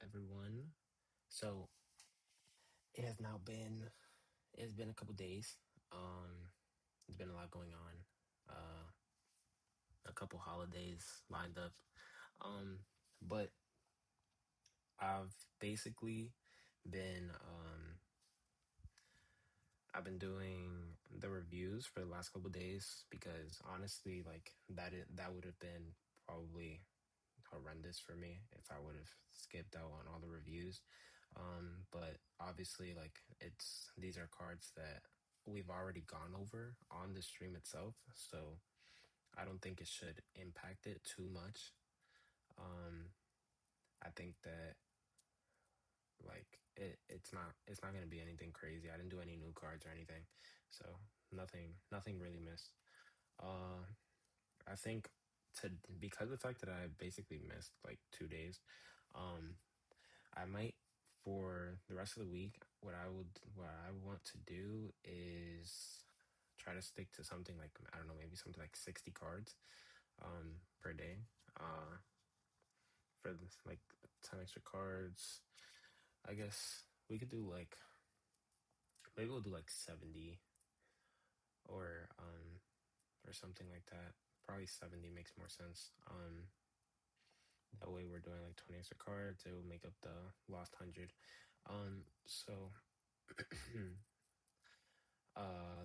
everyone. So it has now been it's been a couple days. Um, there's been a lot going on. A couple holidays lined up. Um, but I've basically been I've been doing the reviews for the last couple days because honestly, like that would have been probably horrendous for me if I would have skipped out on all the reviews. But obviously, like these are cards that we've already gone over on the stream itself, so I don't think it should impact it too much. Um, I think that it's not gonna be anything crazy. I didn't do any new cards or anything, so nothing really missed. Uh, I think to because of the fact that I basically missed like 2 days. Um, I might for the rest of the week. What I want to do is try to stick to something like I don't know, maybe something like 60 cards per day. Uh, for this, like 10 extra cards. I guess we could do like maybe we'll do like 70 or or something like that. Probably 70 makes more sense. That way we're doing like 20 extra cards. It will make up the lost 100. So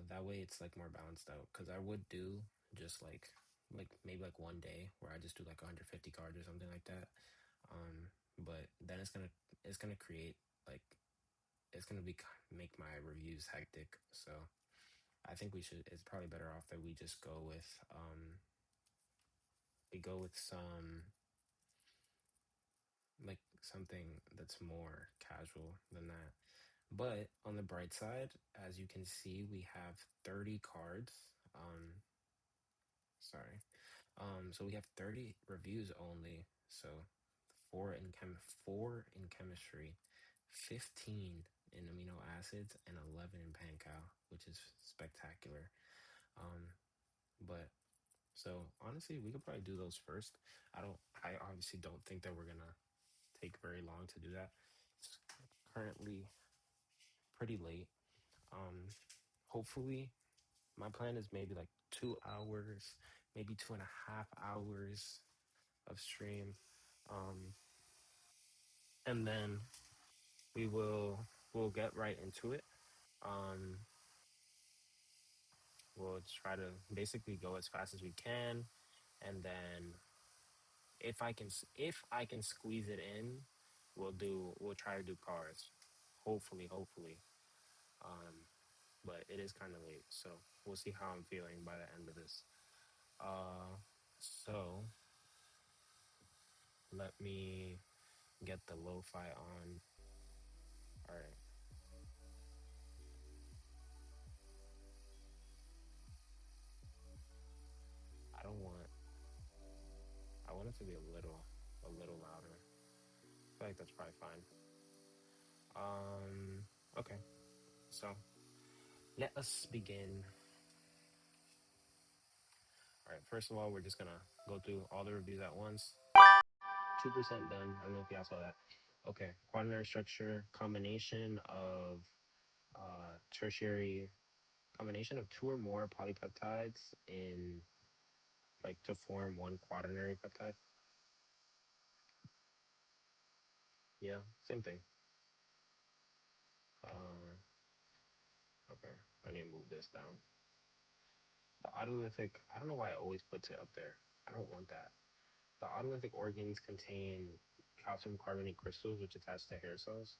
that way it's like more balanced out because I would do just like maybe like one day where I just do like 150 cards or something like that. But then it's gonna create like it's gonna be make my reviews hectic. So I think it's probably better off that we just go with some like something that's more casual than that. But on the bright side, as you can see, we have 30 cards. Sorry. So we have 30 reviews only. So four in chemistry, 15 in amino acids, and 11 in pancal, which is spectacular. Um, but so honestly, we could probably do those first. I obviously don't think that we're gonna take very long to do that. It's currently pretty late. Um, Hopefully my plan is maybe like 2 hours, maybe 2.5 hours of stream. Um, and then we'll get right into it. Um, we'll try to basically go as fast as we can, and then if I can squeeze it in, we'll try to do cars. Hopefully. Um, but it is kind of late, so we'll see how I'm feeling by the end of this. Uh, so let me get the lo-fi on. All right. I don't want. I want it to be a little louder. I feel like that's probably fine. Okay. So let us begin. All right. First of all, we're just gonna go through all the reviews at once. 2% done. I don't know if y'all saw that. Okay. Quaternary structure tertiary combination of two or more polypeptides in like to form one quaternary peptide. Yeah, same thing. Uh, okay. I need to move this down. The autolytic, I don't know why I always put it up there. I don't want that. The autolytic organs contain calcium carbonate crystals which attach to hair cells.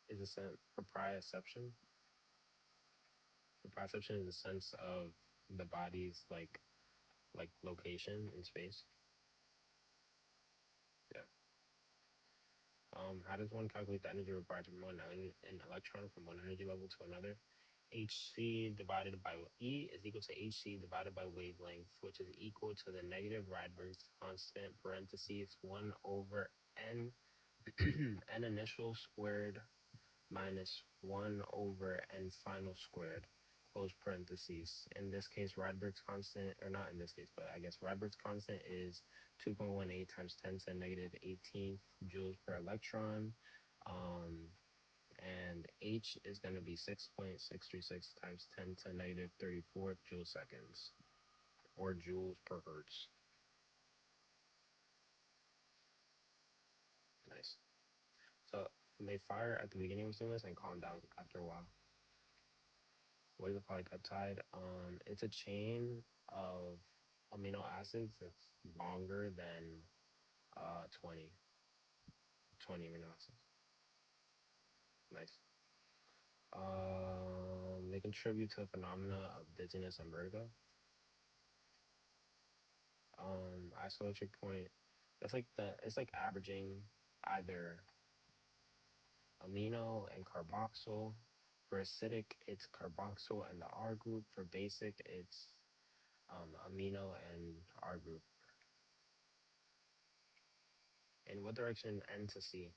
Is a sense proprioception. Proprioception is a sense of the body's like location in space. Yeah. How does one calculate the energy required to move an electron from one energy level to another? Hc divided by E is equal to Hc divided by wavelength, which is equal to the negative Rydberg constant parentheses 1 over n n initial squared minus 1 over n final squared close parentheses. In this case, Rydberg's constant, or not in this case, but I guess Rydberg's constant is 2.18 times 10 to the negative 18th joules per electron. Um, and H is going to be 6.636 times 10 to the negative 34th joule seconds, or joules per hertz. Nice. So they fire at the beginning of stimulus and calm down after a while. What is a polypeptide? It's a chain of amino acids that's longer than 20 amino acids. Nice. They contribute to the phenomena of dizziness and vertigo. Isoelectric point. It's like averaging either amino and carboxyl. For acidic, it's carboxyl and the R group. For basic, it's amino and R group. In what direction N to C?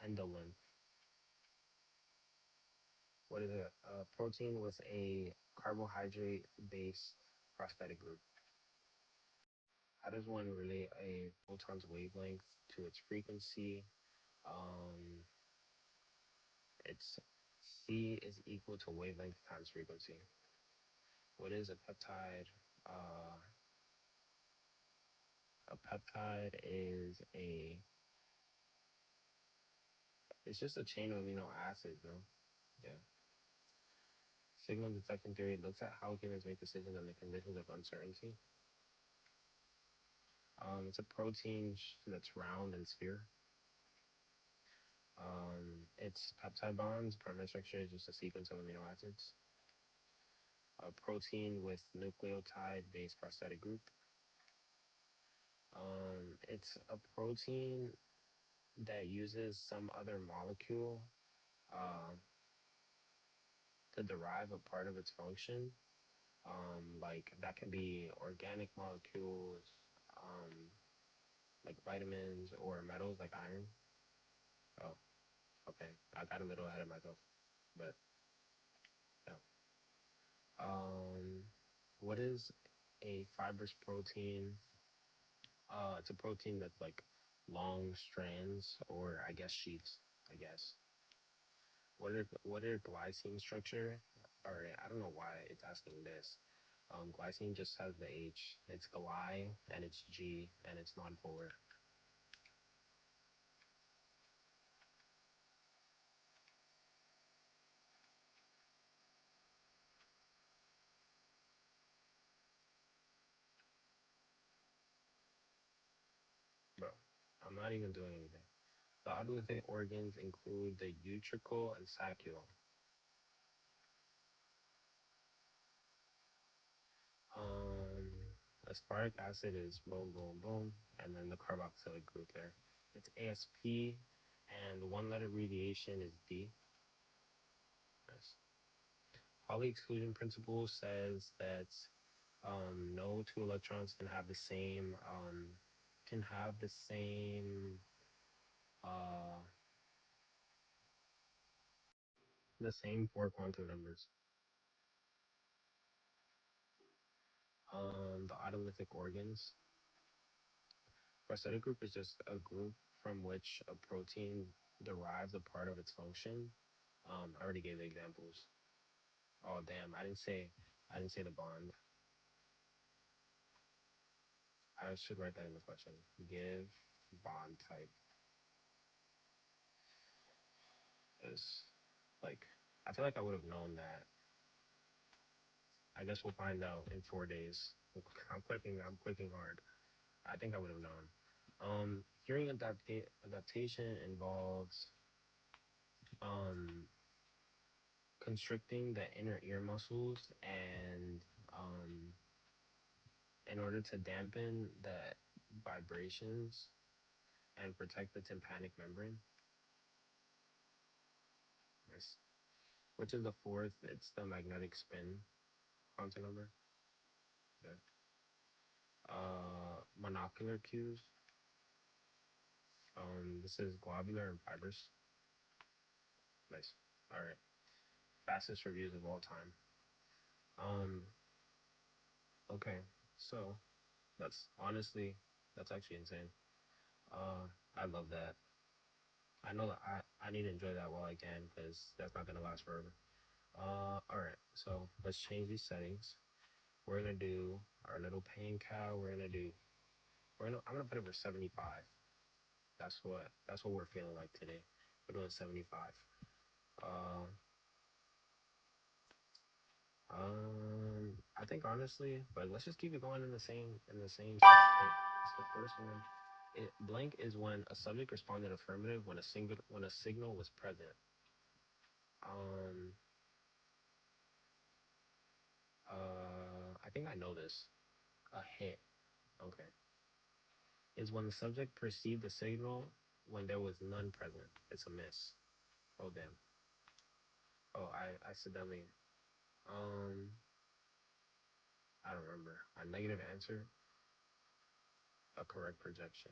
Endolin. What is it? A protein with a carbohydrate based prosthetic group. How does one relate a photon's wavelength to its frequency? Um, it's C is equal to wavelength times frequency. What is a peptide? Uh, a peptide is it's just a chain of amino acids, no? Yeah. Signal detection theory looks at how humans make decisions under conditions of uncertainty. It's a protein that's round and sphere. It's peptide bonds. Primary structure is just a sequence of amino acids. A protein with nucleotide-based prosthetic group. It's a protein that uses some other molecule uh, to derive a part of its function. Like that can be organic molecules, um, like vitamins or metals like iron. Oh, okay. I got a little ahead of myself, but yeah. Um, what is a fibrous protein? It's a protein that's like long strands, or I guess sheets. I guess. What are glycine structure? Or I don't know why it's asking this. Glycine just has the H. It's gly and it's G and it's nonpolar. Bro, I'm not even doing anything. The autolytic organs include the utricle and saccule. Um, aspartic acid is boom, boom, boom, and then the carboxylic group there. It's ASP, and one letter abbreviation is D. Yes. Pauli exclusion principle says that no two electrons can have uh, the same four quantum numbers. The autolytic organs. Prosthetic group is just a group from which a protein derives a part of its function. I already gave the examples. Oh damn, I didn't say the bond. I should write that in the question. Give bond type is like I feel like I would have known that. I guess we'll find out in 4 days. I'm clicking hard. I think I would have known. Hearing adaptation involves um constricting the inner ear muscles and um in order to dampen the vibrations and protect the tympanic membrane. Yes. Which is the fourth? It's the magnetic spin quantum number. Yeah. Monocular cues. This is globular and fibrous. Nice. All right. fastest reviews of all time. Um, okay, so that's actually insane. I love that. I know that I need to enjoy that while I can because that's not gonna last forever. All right, so let's change these settings. We're gonna do our little pain cow. I'm gonna put it for 75. That's what we're feeling like today. We're doing 75. Uh, I think honestly, but let's just keep it going in the same. It's the first one. Blank is when a subject responded affirmative when a signal was present. Um, I think I know this. A hit. Okay. Is when the subject perceived the signal when there was none present. It's a miss. Oh damn. Oh, I accidentally. Um, I don't remember. A negative answer, a correct projection.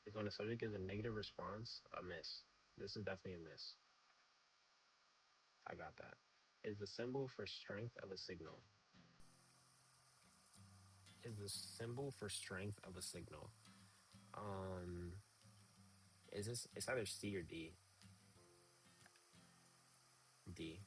Is when the subject gives a negative response, a miss. This is definitely a miss. I got that. Is the symbol for strength of a signal. Is the symbol for strength of a signal. Um, is this? It's either C or D. D.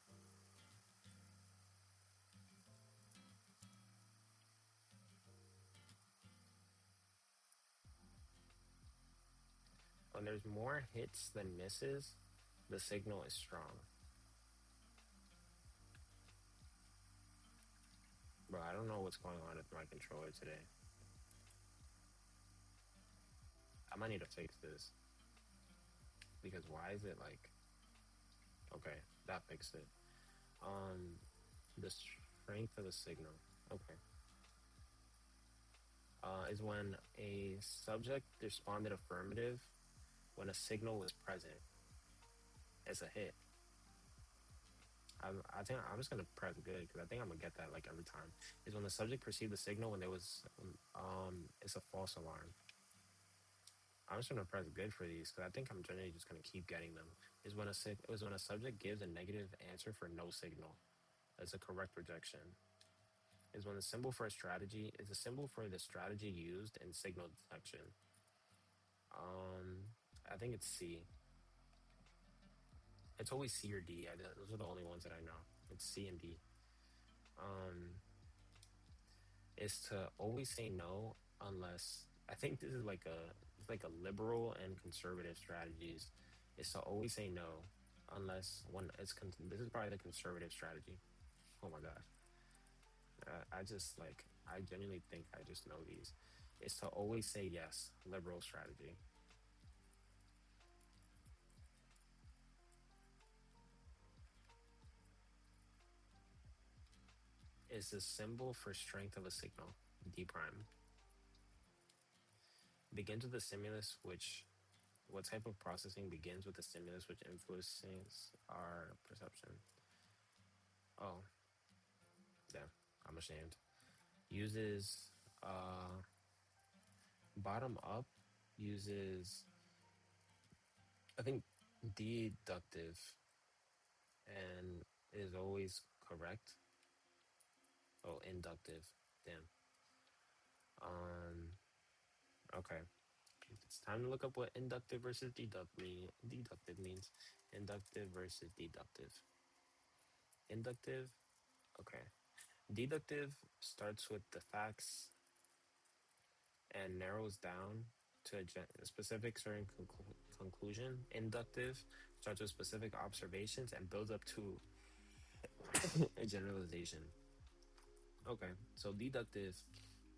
When there's more hits than misses, the signal is strong. Bro, I don't know what's going on with my controller today. I might need to fix this because why is it like? Okay, that fixed it. Um, the strength of the signal. Okay. Is when a subject responded affirmative when a signal was present. It's a hit. I think I'm just gonna press good because I think I'm gonna get that like every time. Is when the subject perceived the signal when there was it's a false alarm. I'm just gonna press good for these because I think I'm generally just gonna keep getting them. It was when a subject gives a negative answer for no signal. That's a correct projection. Is when the symbol for a strategy is a symbol for the strategy used in signal detection. Um, I think it's C. It's always C or D. Those are the only ones that I know. It's C and D. Um, is to always say no unless I think this is like a liberal and conservative strategies. Is to always say no unless when this is probably the conservative strategy. Oh my gosh, I genuinely think I just know these. Is to always say yes. Liberal strategy is the symbol for strength of a signal. D prime begins with a stimulus which what type of processing begins with the stimulus which influences our perception? Oh, yeah, I'm ashamed. Uses uh bottom up uses I think deductive and is always correct. Oh, inductive. Damn. Um okay. It's time to look up what inductive versus deductive means. Inductive versus deductive. Inductive, okay. Deductive starts with the facts and narrows down to a specific certain conclusion. Inductive starts with specific observations and builds up to a generalization. Okay, so deductive,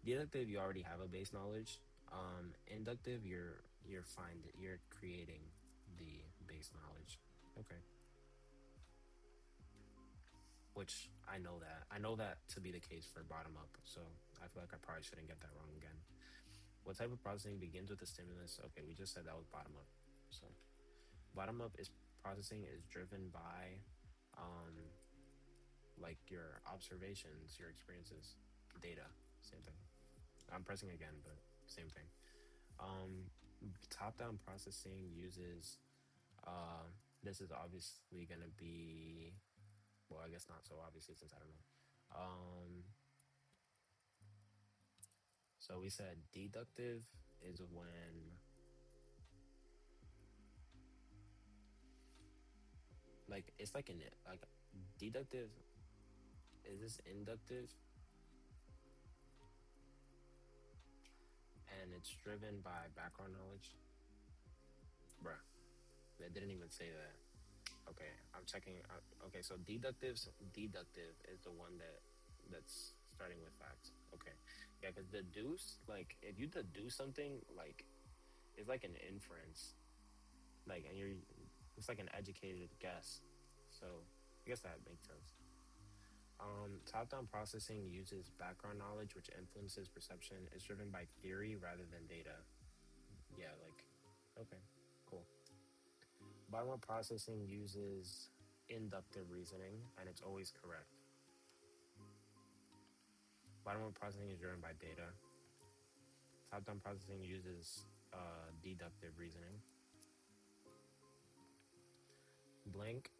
you already have a base knowledge. Inductive, you're creating the base knowledge. Okay, which I know that to be the case for bottom up. So I feel like I probably shouldn't get that wrong again. What type of processing begins with the stimulus? Okay, we just said that was bottom up. So bottom up is processing is driven by um like your observations, your experiences, data. Same thing. I'm pressing again, but same thing. Um top down processing uses uh this is obviously gonna be Well, I guess not so obviously since I don't know. Um, so we said deductive is when like it's like an like deductive is this inductive and it's driven by background knowledge. Bruh, they didn't even say that. Okay, I'm checking. Okay, so deductive is the one that's starting with facts. Okay, yeah, because deduce, like if you deduce something, like it's like an inference, like and you're it's like an educated guess. So I guess that makes sense. Top-down processing uses background knowledge, which influences perception. Is driven by theory rather than data. Yeah, like okay, cool. Bottom-up processing uses inductive reasoning, and it's always correct. Bottom-up processing is driven by data. Top-down processing uses deductive reasoning. Blank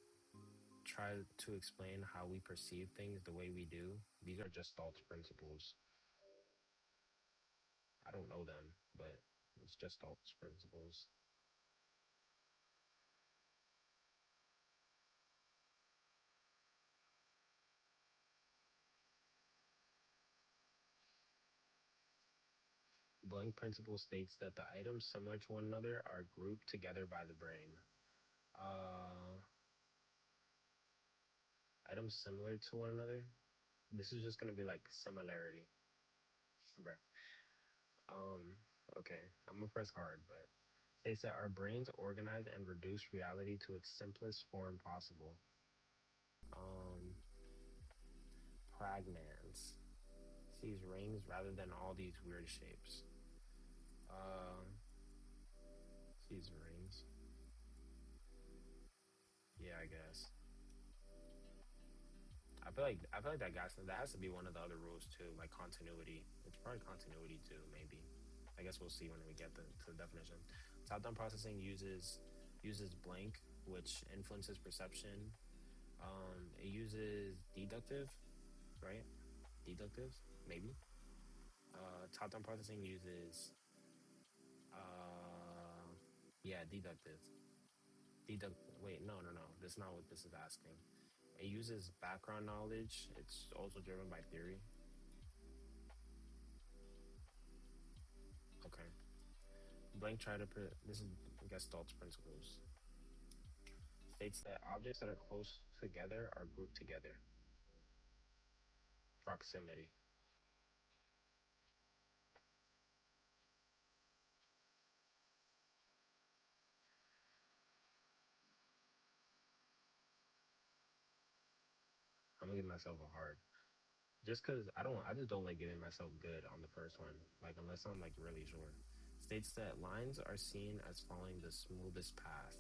try to explain how we perceive things the way we do. These are just Stoltz principles. I don't know them, but it's just Stoltz principles. Blank principle states that the items similar to one another are grouped together by the brain. Uh, items similar to one another. This is just gonna be like similarity. Bruh. Okay, I'm gonna press hard, but they said our brains organize and reduce reality to its simplest form possible. Um, Pragnans sees rings rather than all these weird shapes. Uh, sees rings. Yeah, I guess. I feel like that has to be one of the other rules too, like continuity. It's probably continuity too, maybe. I guess we'll see when we get to the definition. Top-down processing uses blank, which influences perception. It uses deductive, right? Deductive, maybe. Top-down processing uses uh, yeah, deductive. Wait, no. That's not what this is asking. It uses background knowledge. It's also driven by theory. Okay. Blank try to put this is Gestalt's principles. States that objects that are close together are grouped together. Proximity. I'm gonna give myself a hard. Just cause I just don't like giving myself good on the first one. Like unless I'm like really sure. States that lines are seen as following the smoothest path.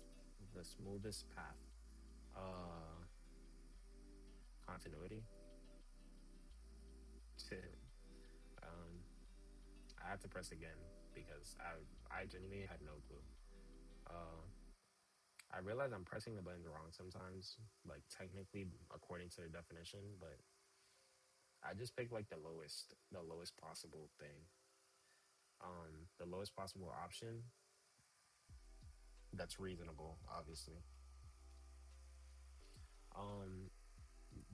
The smoothest path. Uh Continuity. um I have to press again because I genuinely had no clue. Uh I realize I'm pressing the buttons wrong sometimes, like technically according to the definition, but I just picked like the lowest possible thing, the lowest possible option that's reasonable, obviously. Um,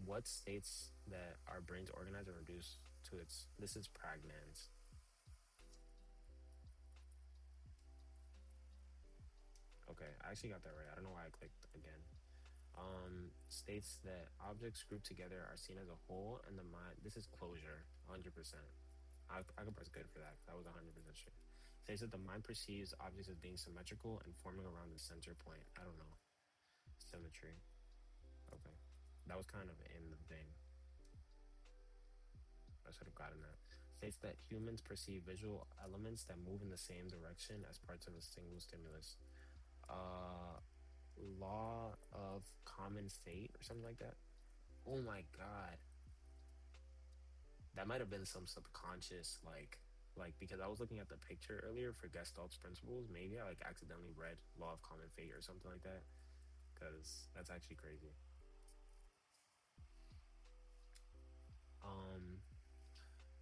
what states that our brains organize and reduce to its? This is pragnans. Okay, I actually got that right. I don't know why I clicked again. States that objects grouped together are seen as a whole, and the mind. This is closure, 100%. I can press good for that. That was 100% sure. Says that the mind perceives objects as being symmetrical and forming around the center point. I don't know. Symmetry. Okay. That was kind of in the thing. I should have gotten that. States that humans perceive visual elements that move in the same direction as parts of a single stimulus. Uh, Law of common fate or something like that. Oh my god. That might have been some subconscious like because I was looking at the picture earlier for Gestalt's principles. Maybe I like accidentally read Law of Common Fate or something like that. Because that's actually crazy.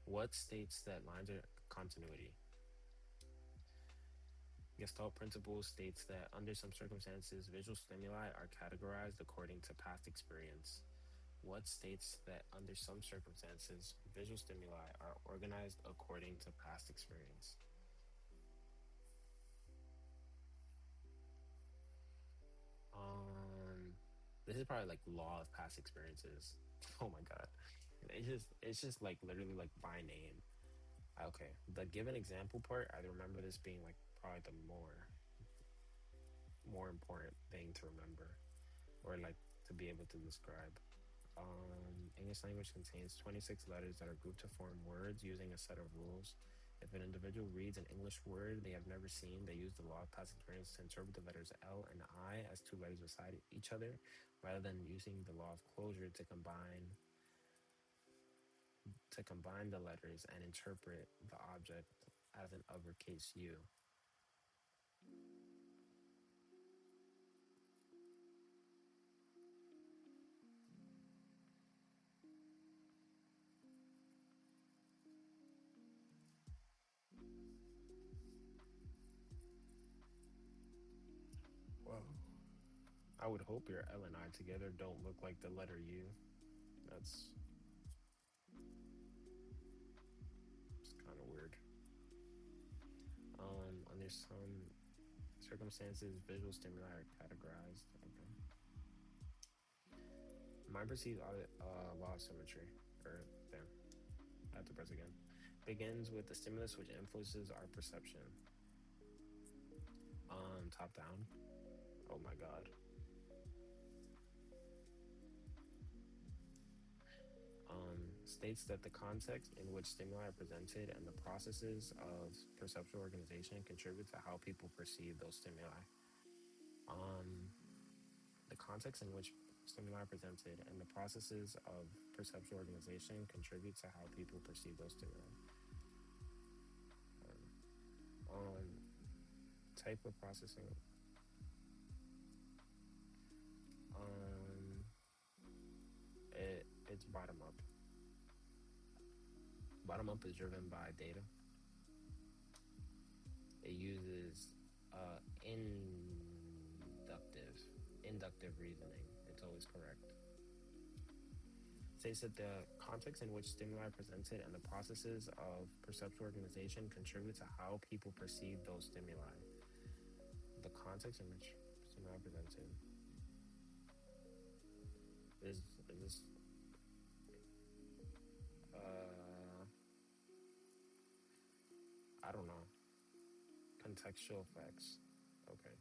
What states that lines are continuity? Gestalt principle states that under some circumstances, visual stimuli are categorized according to past experience. What states that under some circumstances, visual stimuli are organized according to past experience? Um, this is probably like law of past experiences. Oh my God. It's just like literally like by name. Okay. The given example part, I remember this being like probably the more important thing to remember or like to be able to describe. English language contains 26 letters that are grouped to form words using a set of rules. If an individual reads an English word they have never seen, they use the law of past experience to interpret the letters L and I as two letters beside each other, rather than using the law of closure to combine the letters and interpret the object as an uppercase U. Well, I would hope your L and I together don't look like the letter U. That's just kind of weird. Under some circumstances, visual stimuli are categorized. Okay. Mind perceived law of symmetry, or damn, I have to press again. Begins with the stimulus which influences our perception. Top down. Oh my God. States that the context in which stimuli are presented and the processes of perceptual organization contribute to how people perceive those stimuli. Um, the context in which stimuli are presented and the processes of perceptual organization contribute to how people perceive those stimuli. Um, type of processing. Um, it's bottom up. Bottom up is driven by data. It uses inductive reasoning. It's always correct. States that the context in which stimuli are presented and the processes of perceptual organization contribute to how people perceive those stimuli. The context in which stimuli are presented is this uh I don't know, contextual effects. Okay,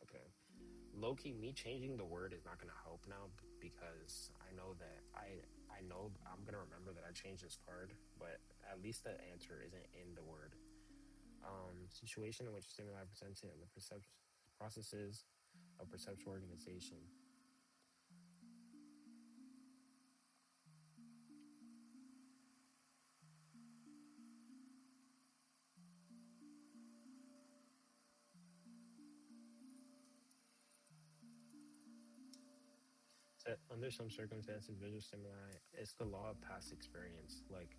okay. Low key, me changing the word is not gonna help now because I know that I know I'm gonna remember that I changed this card, but at least the answer isn't in the word. Situation in which stimuli are presented and the processes of perceptual organization. So under some circumstances, visual stimuli, it's the law of past experience. Like,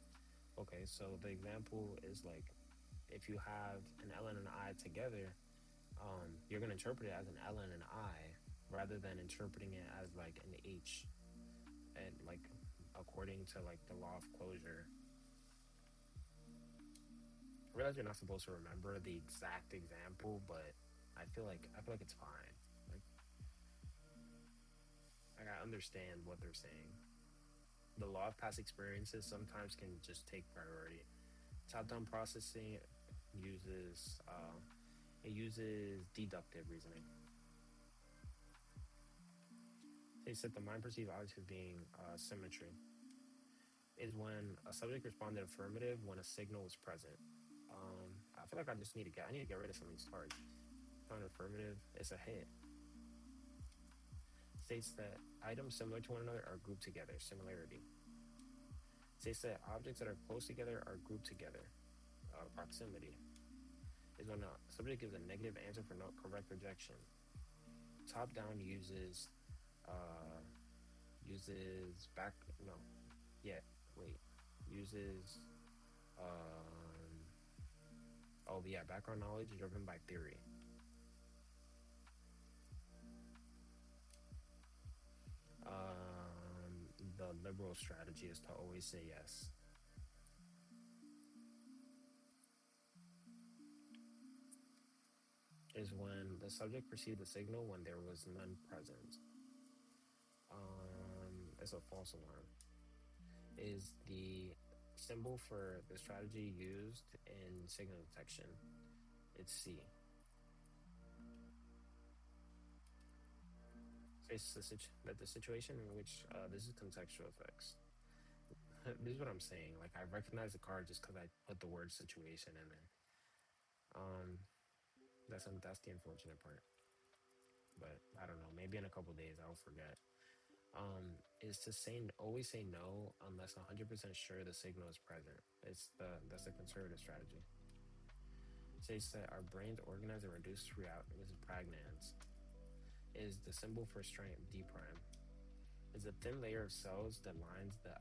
okay, so the example is like if you have an L and an I together, you're gonna interpret it as an L and an I rather than interpreting it as like an H and like according to like the law of closure. I realize you're not supposed to remember the exact example, but I feel like it's fine. Like, like I understand what they're saying. The law of past experiences sometimes can just take priority. Top-down processing uses it uses deductive reasoning. They said the mind perceived object as being symmetry is when a subject responded affirmative when a signal was present. I feel like I need to get rid of some of these cards. Found affirmative, it's a hit. States that items similar to one another are grouped together. Similarity. States that objects that are close together are grouped together. Proximity is when a subject gives a negative answer for no correct rejection. Top down uses uh, uses back no yeah wait uses oh yeah, background knowledge driven by theory. The liberal strategy is to always say yes. Is when the subject perceived the signal when there was none present. It's a false alarm. Is the symbol for the strategy used in signal detection. It's C. It's that the situation in which this is contextual effects. This is what I'm saying. Like I recognize the card just because I put the word situation in there. Um, that's the unfortunate part. But I don't know. Maybe in a couple days I'll forget. Is to say always say no unless 100% sure the signal is present. That's the conservative strategy. Says that our brains organize and reduce throughout. This is pragnans. Is the symbol for strength D prime. Is a thin layer of cells that lines the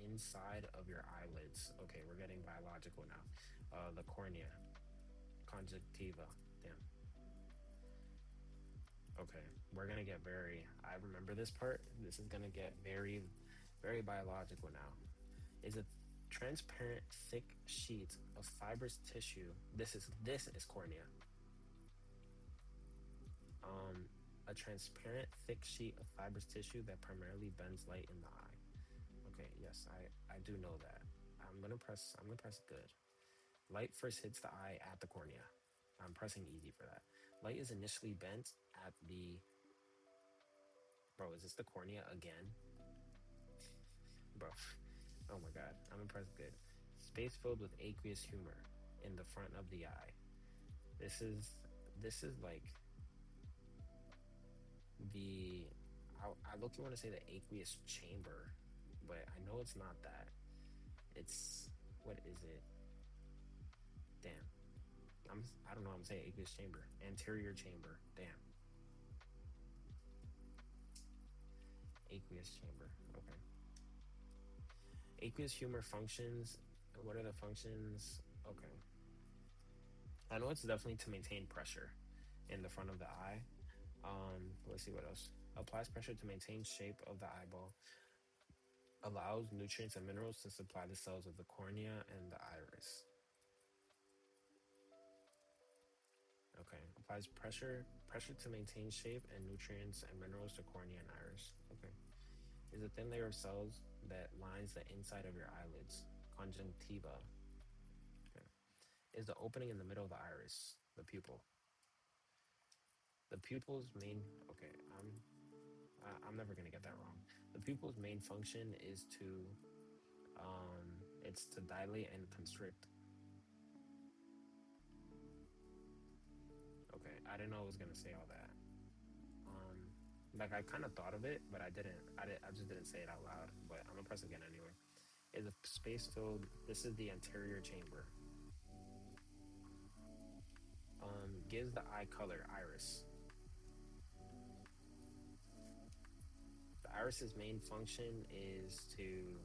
inside of your eyelids. Okay, we're getting biological now. The cornea, conjunctiva. Damn. Okay, we're gonna get very. I remember this part. This is gonna get very, very biological now. Is a transparent, thick sheet of fibrous tissue. This is cornea. Um, a transparent, thick sheet of fibrous tissue that primarily bends light in the eye. Okay, yes, I do know that. I'm gonna press good. Light first hits the eye at the cornea. I'm pressing easy for that. Light is initially bent at the bro. Is this the cornea again, bro? Oh my god, I'm impressed. Good. Space filled with aqueous humor in the front of the eye. This is this is like the I look you want to say the aqueous chamber, but I know it's not that. It's what is it? Damn. I don't know. I'm saying aqueous chamber, anterior chamber. Damn, aqueous chamber. Okay. Aqueous humor functions. What are the functions? Okay. I know it's definitely to maintain pressure in the front of the eye. Let's see what else. Applies pressure to maintain shape of the eyeball. Allows nutrients and minerals to supply the cells of the cornea and the iris. Okay. Applies pressure to maintain shape and nutrients and minerals to cornea and iris. Okay. Is a thin layer of cells that lines the inside of your eyelids. Conjunctiva. Okay. Is the opening in the middle of the iris, the pupil. The pupil's main. Okay, I'm never gonna get that wrong. The pupil's main function is to it's to dilate and constrict. Okay, I didn't know I was gonna say all that. Um, like I kind of thought of it, but I didn't. I just didn't say it out loud. But I'm gonna press again anyway. Is a space filled? This is the anterior chamber. Gives the eye color iris. The iris's main function is to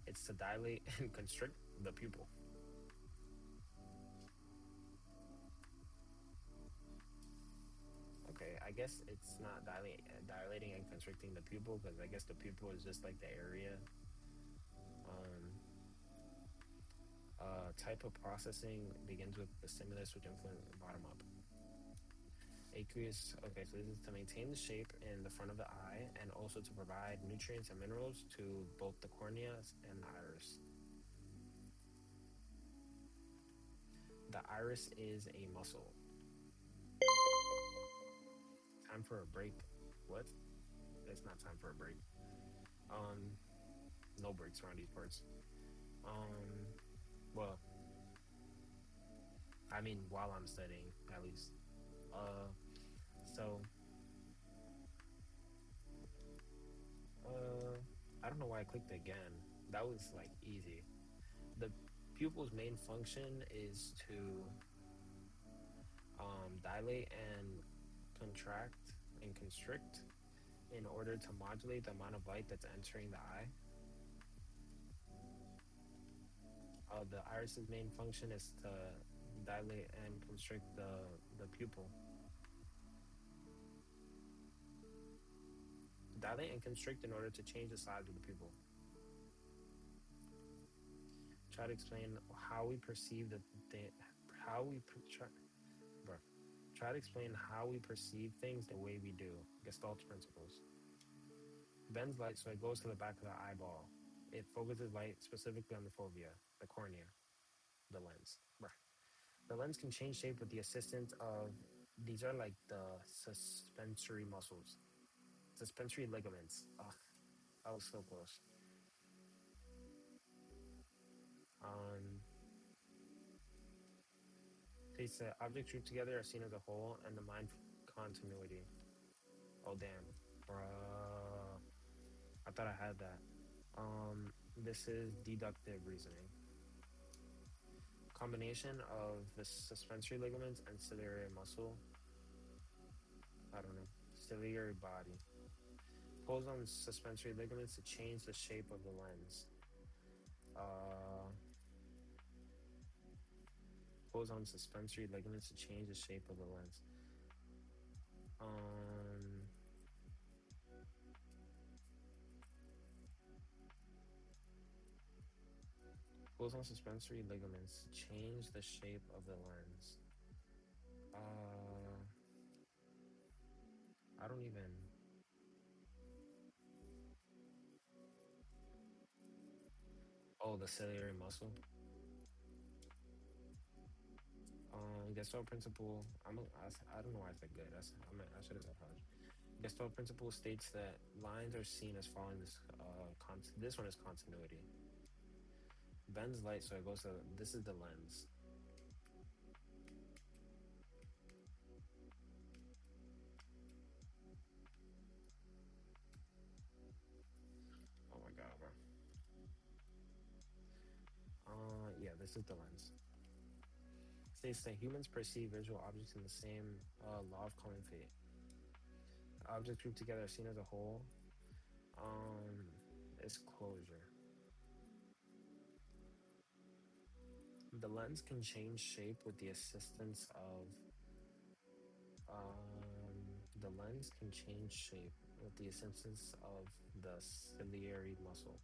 it's to dilate and constrict the pupil. Okay, I guess it's not dilating and constricting the pupil because I guess the pupil is just like the area. Um, Type of processing begins with the stimulus, which influences bottom up. Aqueous. Okay, so this is to maintain the shape in the front of the eye and also to provide nutrients and minerals to both the cornea and the iris. The iris is a muscle. Time for a break. What? It's not time for a break. Um, no breaks around these parts. Um, well, I mean, while I'm studying, at least. Uh, so, uh, I don't know why I clicked again. That was like easy. The pupil's main function is to dilate and contract and constrict. in order to modulate the amount of light that's entering the eye. The iris's main function is to dilate and constrict the pupil. Dilate and constrict in order to change the size of the pupil. Try to explain how we perceive how we try, bro. Try to explain how we perceive things the way we do. Gestalt principles. Bends light so it goes to the back of the eyeball. It focuses light specifically on the fovea, the cornea, the lens. Bruh. The lens can change shape with the assistance of these are like the suspensory muscles, suspensory ligaments. Oh, that was so close. Um, they said objects grouped together are seen as a whole, and the mind continuity. Oh damn, bruh. I thought I had that. This is deductive reasoning. Combination of the suspensory ligaments and ciliary muscle. I don't know. Ciliary body. Pulls on suspensory ligaments to change the shape of the lens. Uh, pulls on suspensory ligaments to change the shape of the lens. Um, pulls on suspensory ligaments to change the shape of the lens. Uh, I don't even. Oh, the ciliary muscle. Gestalt principle. I don't know why I said good. I should have said college. Gestalt principle states that lines are seen as following this. This one is continuity. Bends light, so it goes to. This is the lens. Oh my god, bro. Yeah, this is the lens. States that humans perceive visual objects in the same law of common fate. Objects grouped together are seen as a whole. Um, is closure. The lens can change shape with the assistance of. The lens can change shape with the assistance of the ciliary muscle.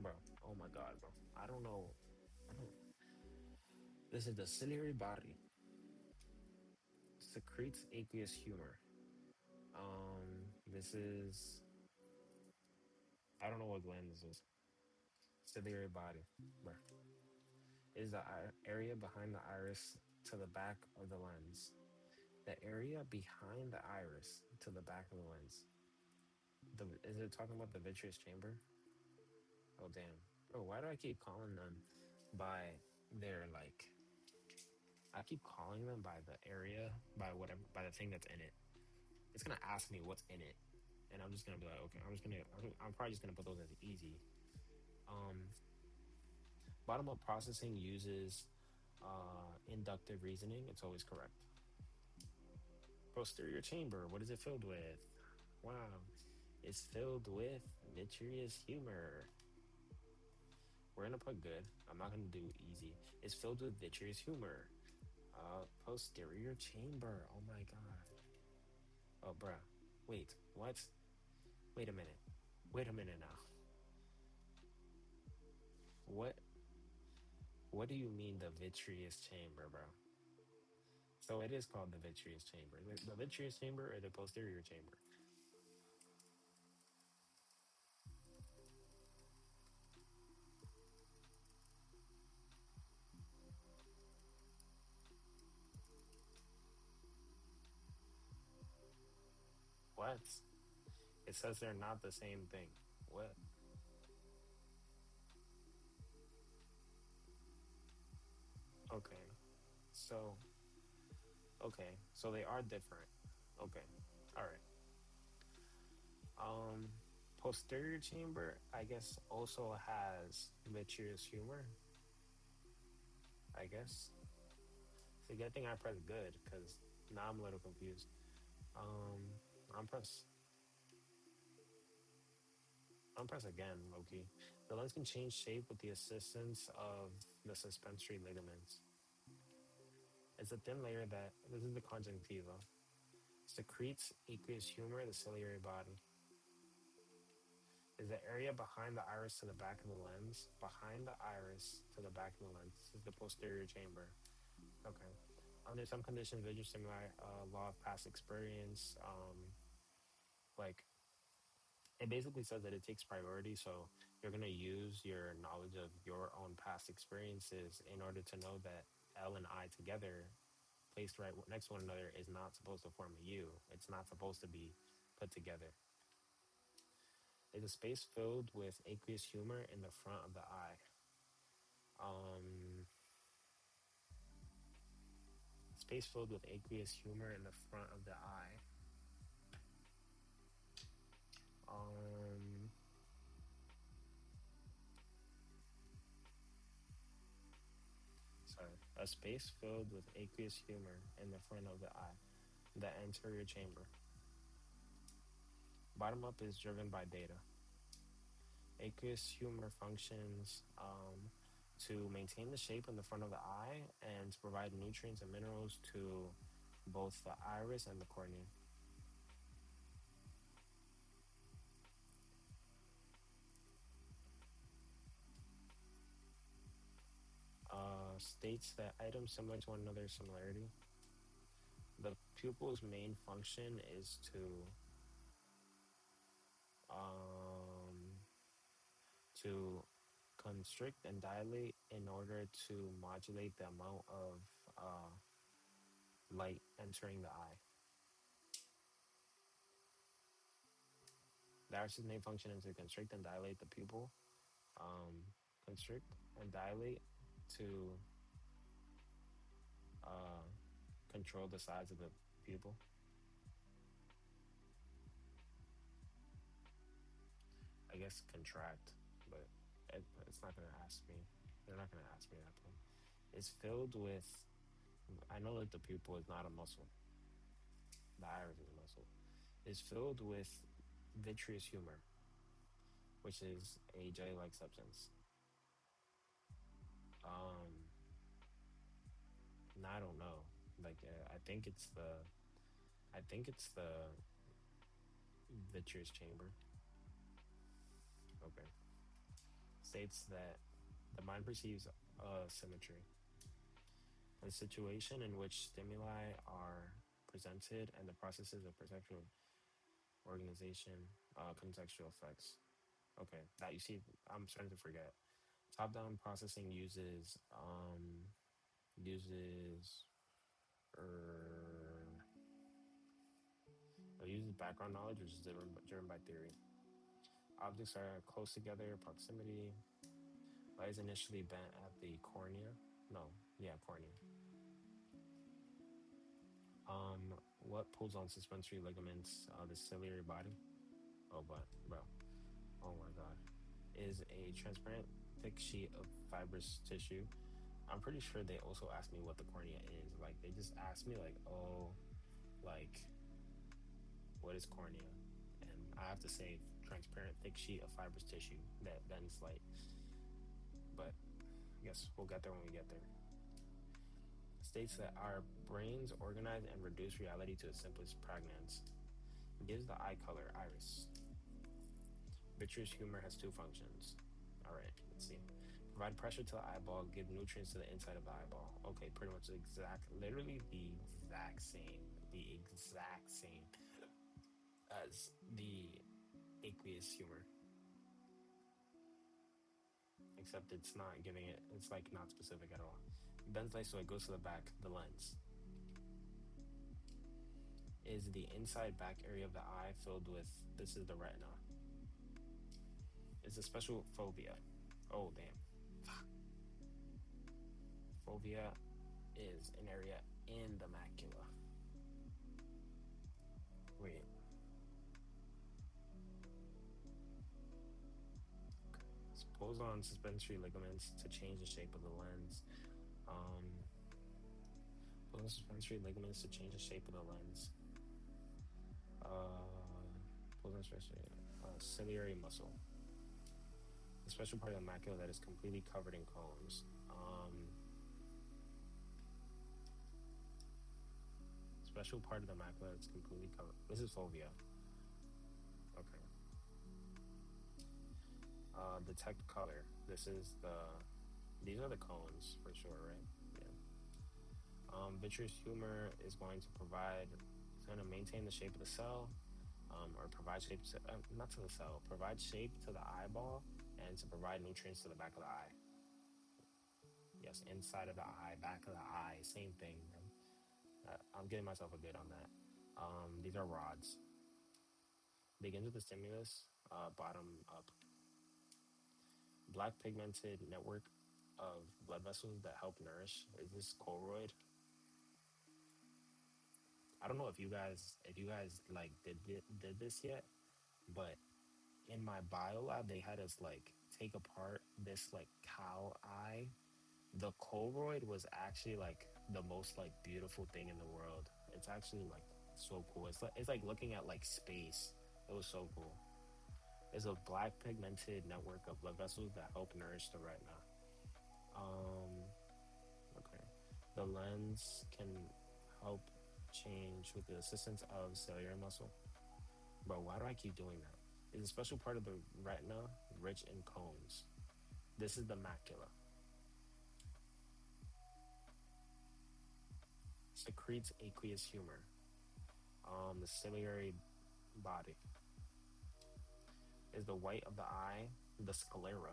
Bro, oh my god, bro. I don't know. I don't. This is the ciliary body. Secretes aqueous humor. This is. I don't know what gland this is. Ciliary body. Bro. Is the area behind the iris to the back of the lens. The area behind the iris to the back of the lens. Is it talking about the vitreous chamber? Oh damn. Bro, why do I keep calling them by their like I keep calling them by the area, by whatever by the thing that's in it. It's gonna ask me what's in it. And I'm just gonna be like, okay, I'm probably just gonna put those as easy. Um Bottom up processing uses inductive reasoning. It's always correct. Posterior chamber, what is it filled with? Wow. It's filled with vitreous humor. We're gonna put good. I'm not gonna do easy. It's filled with vitreous humor. Posterior chamber. Oh my god. Oh, bruh. Wait, what? Wait a minute. Wait a minute now. What? What do you mean the vitreous chamber, bro? So it is called the vitreous chamber. The vitreous chamber or the posterior chamber? What? It says they're not the same thing. What? Okay. So, okay. So they are different. Okay. All right. Um, Posterior chamber, I guess, also has vitreous humor. I guess. So, good thing I pressed good because now I'm a little confused. Um, I'm pressed. I'll press again, Loki. The lens can change shape with the assistance of the suspensory ligaments. It's a thin layer that, this is the conjunctiva, secretes aqueous humor, the ciliary body. Is the area behind the iris to the back of the lens. Behind the iris to the back of the lens. This is the posterior chamber. Okay. Under some conditions, visual stimuli, law of past experience, like it basically says that it takes priority. So you're going to use your knowledge of your own past experiences in order to know that L and I together, placed right next to one another, is not supposed to form a U. It's not supposed to be put together. Is a space filled with aqueous humor in the front of the eye. Um, Space filled with aqueous humor in the front of the eye. Um, Sorry. A space filled with aqueous humor in the front of the eye. The anterior chamber. Bottom up is driven by data. Aqueous humor functions to maintain the shape in the front of the eye and to provide nutrients and minerals to both the iris and the cornea. States that items similar to one another's similarity. The pupil's main function is um, to constrict and dilate in order to modulate the amount of light entering the eye. The iris's main function is to constrict and dilate the pupil. Um, Constrict and dilate to uh, control the size of the pupil. I guess contract, but it's not going to ask me. They're not going to ask me that thing. It's filled with, I know that the pupil is not a muscle. The iris is a muscle. It's filled with vitreous humor, which is a jelly-like substance. Um, I don't know. Like, I think it's the vitreous chamber. Okay. States that the mind perceives symmetry. A situation in which stimuli are presented and the processes of perceptual organization, contextual effects. Okay, that you see, I'm starting to forget. Top-down processing uses er, uses background knowledge, which is driven by theory. Objects are close together, proximity. Light is initially bent at the cornea. No, yeah, cornea. What pulls on suspensory ligaments? The ciliary body. Oh, but bro, oh my god, is a transparent, thick sheet of fibrous tissue. I'm pretty sure they also asked me what the cornea is. Like they just asked me like, oh, like what is cornea? And I have to say transparent, thick sheet of fibrous tissue that bends light. But I guess we'll get there when we get there. States that our brains organize and reduce reality to its simplest pregnance. Gives the eye color, iris. Vitreous humor has two functions. All right, let's see. Provide pressure to the eyeball, give nutrients to the inside of the eyeball. Okay, pretty much literally the exact same as the aqueous humor. Except it's not giving it, it's like not specific at all. Bends light so it goes to the back, the lens. Is the inside back area of the eye filled with, this is the retina. It's a special fovea. Oh, damn. Fovea is an area in the macula. Wait. It pulls on suspensory ligaments to change the shape of the lens. Pulls on suspensory ligaments to change the shape of the lens. Pulls on suspensory ciliary muscle. The special part of the macula that is completely covered in cones. Special part of the macula that's completely covered. This is fovea. Okay. Detect color. This is these are the cones for sure, right? Yeah. Vitreous humor is going to provide, it's going to maintain the shape of the cell, or provide shape to, not to the cell, provide shape to the eyeball and to provide nutrients to the back of the eye. Yes, inside of the eye, back of the eye, same thing. I'm getting myself a good on that. These are rods. Begins with the stimulus, bottom up. Black pigmented network of blood vessels that help nourish. Is this choroid? I don't know if you guys like did this yet, but in my bio lab they had us like take apart this like cow eye. The choroid was actually like the most like beautiful thing in the world. It's actually like so cool. It's like looking at like space. It was so cool. It's a black pigmented network of blood vessels that help nourish the retina. Um, okay. The lens can help change with the assistance of cellular muscle. Bro, why do I keep doing that? It's a special part of the retina rich in cones. This is the macula. Secretes aqueous humor. The ciliary body is the white of the eye, the sclera.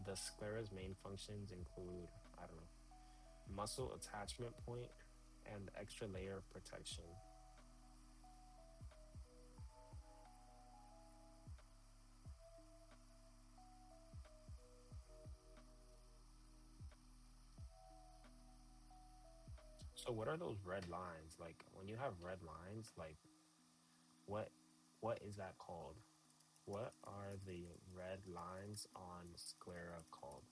The sclera's main functions include, I don't know, muscle attachment point and extra layer of protection. So what are those red lines? Like when you have red lines, like what what is that called? What are the red lines on sclera called?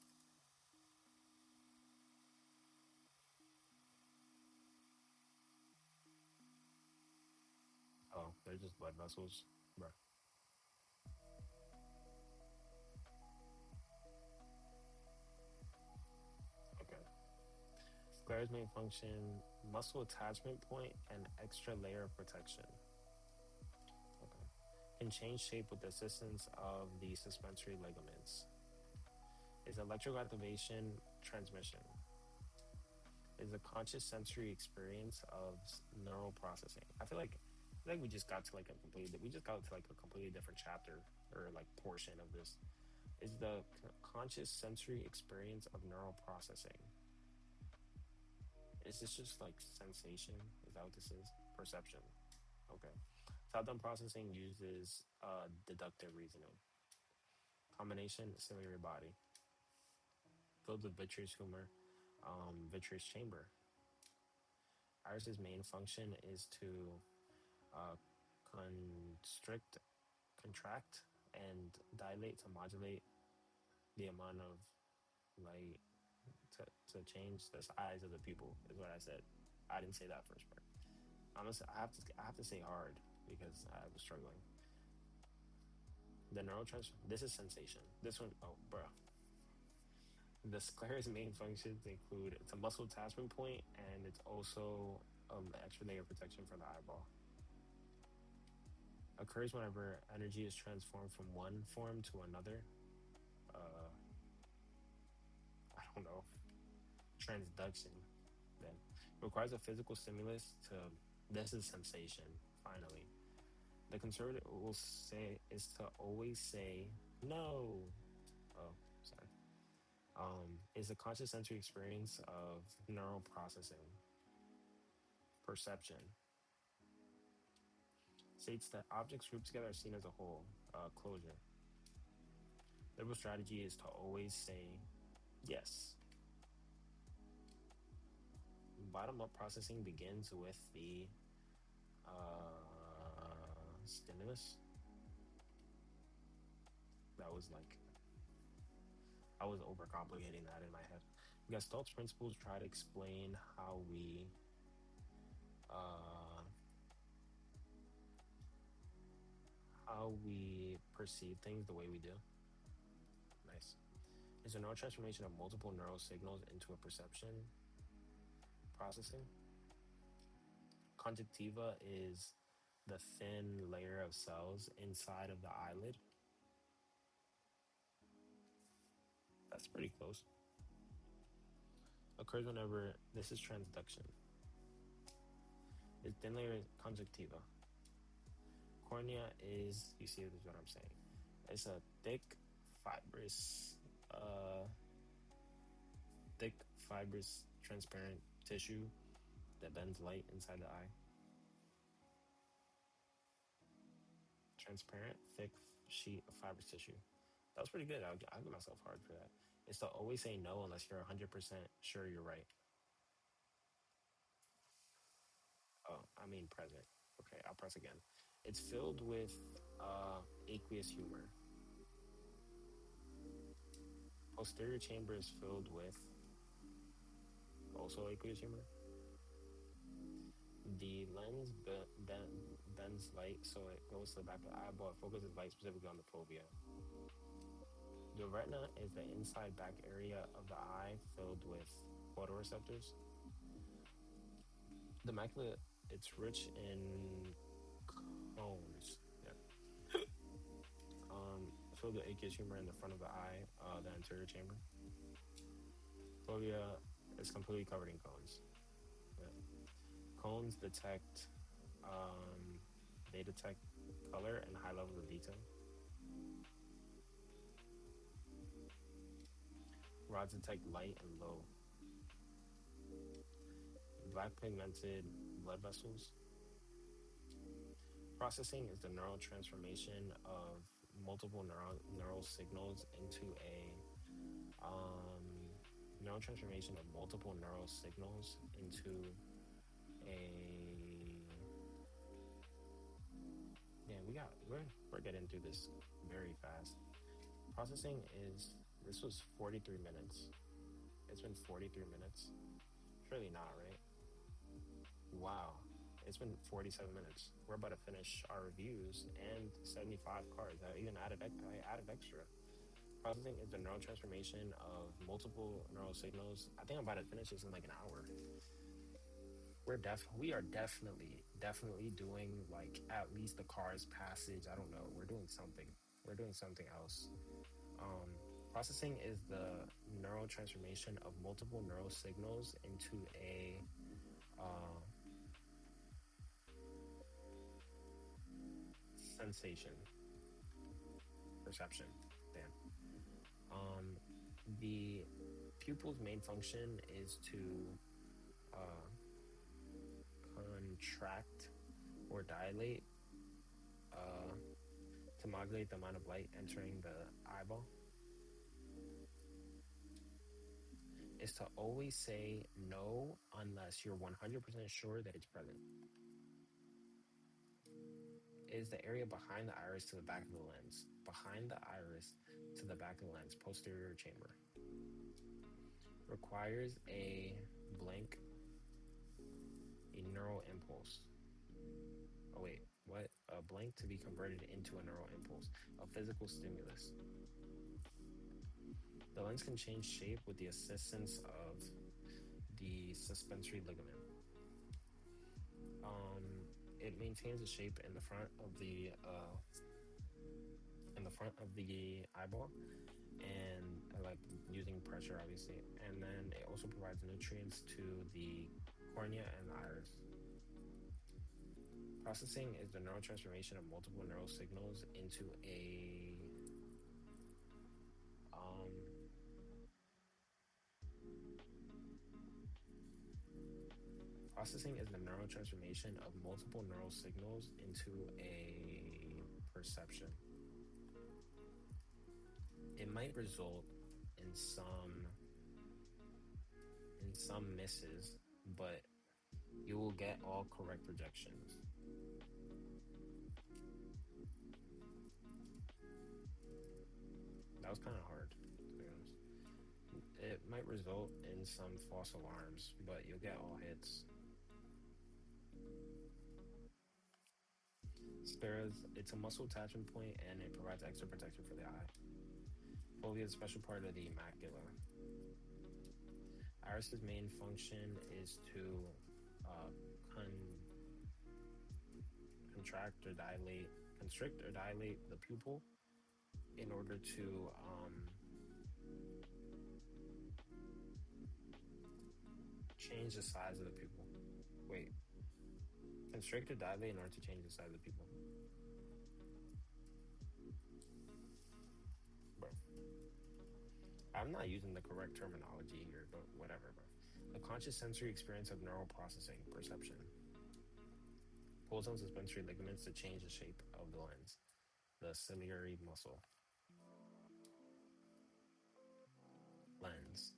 Oh, they're just blood vessels. Bro. Okay. Sclera's main function, muscle attachment point and extra layer of protection. Okay. Can change shape with the assistance of the suspensory ligaments. Is electrical activation transmission. Is a conscious sensory experience of neural processing. I feel like we just got to like a completely different chapter or like portion of this. Is the conscious sensory experience of neural processing. Is this just like sensation? Is that what this is? Perception. Okay. Top-down processing uses deductive reasoning. Combination ciliary body. Filled with vitreous humor, vitreous chamber. Iris's main function is to uh, constrict, contract, and dilate to modulate the amount of light to change the size of the pupil. Is what I said. I didn't say that first part. I have to say hard because I was struggling. The neurotransmitter. This is sensation. This one, oh, bro. The sclera's main functions include it's a muscle attachment point and it's also extra layer of protection for the eyeball. Occurs whenever energy is transformed from one form to another. Uh, I don't know. Transduction. Then requires a physical stimulus to. This is sensation. Finally, the conservative will say is to always say no. Oh, sorry. Is a conscious sensory experience of neural processing, perception. States that objects grouped together are seen as a whole, closure. Liberal strategy is to always say yes. Bottom up processing begins with the stimulus. That was like, I was overcomplicating that in my head. Gestalt's principles try to explain uh, how we perceive things the way we do. Nice. Is a neural transformation of multiple neural signals into a perception processing. Conjunctiva is the thin layer of cells inside of the eyelid. That's pretty close. Occurs whenever this is transduction. It's thin layer conjunctiva. Cornea is, you see, this is what I'm saying. It's a fibrous, uh, transparent tissue that bends light inside the eye. Transparent, thick sheet of fibrous tissue. That was pretty good. I'll give myself hard for that. It's to always say no unless you're 100% sure you're right. Oh, I mean present. Okay, I'll press again. It's filled with aqueous humor. Posterior chamber is filled with also aqueous humor. The lens bends light, so it goes to the back of the eyeball. It focuses light specifically on the fovea. The retina is the inside back area of the eye filled with photoreceptors. The macula, it's rich in cones. Yeah. Filled with aqueous humor in the front of the eye, the anterior chamber. Fovea is completely covered in cones. Yeah. Cones detect, um, they detect color and high levels of detail. Rods detect light and low. Black pigmented blood vessels. Processing is the neural transformation of multiple neural signals into a neural transformation of multiple neural signals into a yeah. We're getting through this very fast. Processing is this was 43 minutes. It's been 43 minutes. Surely not, right? Wow. It's been 47 minutes. We're about to finish our reviews and 75 cards. I even added extra. Processing is the neural transformation of multiple neural signals. I think I'm about to finish this in like an hour. We are definitely doing like at least the cards passage. I don't know. We're doing something. We're doing something else. Um, Processing is the neural transformation of multiple neural signals into a sensation, perception. Damn. The pupil's main function is to contract or dilate to modulate the amount of light entering the eyeball. Is to always say no unless you're 100% sure that it's present. Is the area behind the iris to the back of the lens. Behind the iris to the back of the lens, posterior chamber. Requires a blink, a neural impulse. Oh wait, what? A blank to be converted into a neural impulse, a physical stimulus. The lens can change shape with the assistance of the suspensory ligament. It maintains the shape in the front of the eyeball, and like using pressure, obviously. And then it also provides nutrients to the cornea and the iris. Processing is the neural transformation of multiple neural signals into a processing is the neural transformation of multiple neural signals into a perception. It might result in some misses, but you will get all correct projections. That was kind of hard, to be honest. It might result in some false alarms, but you'll get all hits. Sclera, it's a muscle attachment point and it provides extra protection for the eye. Fovea is a special part of the macula. Iris's main function is to uh, con- contract or dilate, constrict or dilate the pupil in order to change the size of the pupil. Wait, constrict or dilate in order to change the size of the pupil. Bro, I'm not using the correct terminology here, but whatever, bro. A conscious sensory experience of neural processing, perception. Pulls on suspensory ligaments to change the shape of the lens, the ciliary muscle. Lens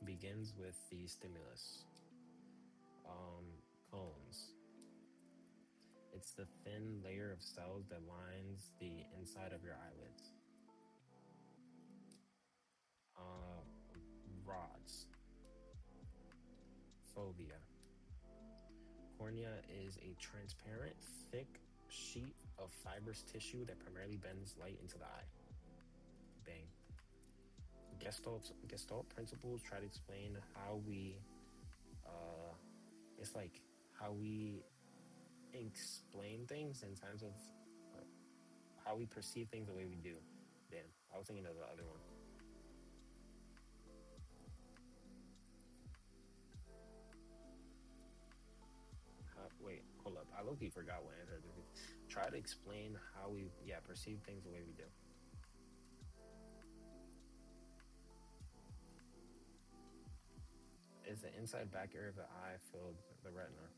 begins with the stimulus. Cones. It's the thin layer of cells that lines the inside of your eyelids. Uh, Rods. Fovea. Cornea is a transparent, thick sheet of fibrous tissue that primarily bends light into the eye. Bang. Gestalt principles try to explain how we, it's like how we explain things in terms of uh, how we perceive things the way we do. Damn, I was thinking of the other one. Wait, hold up. I low-key forgot what answer. Try to explain how we, yeah, perceive things the way we do. Is the inside back area of the eye filled the retina?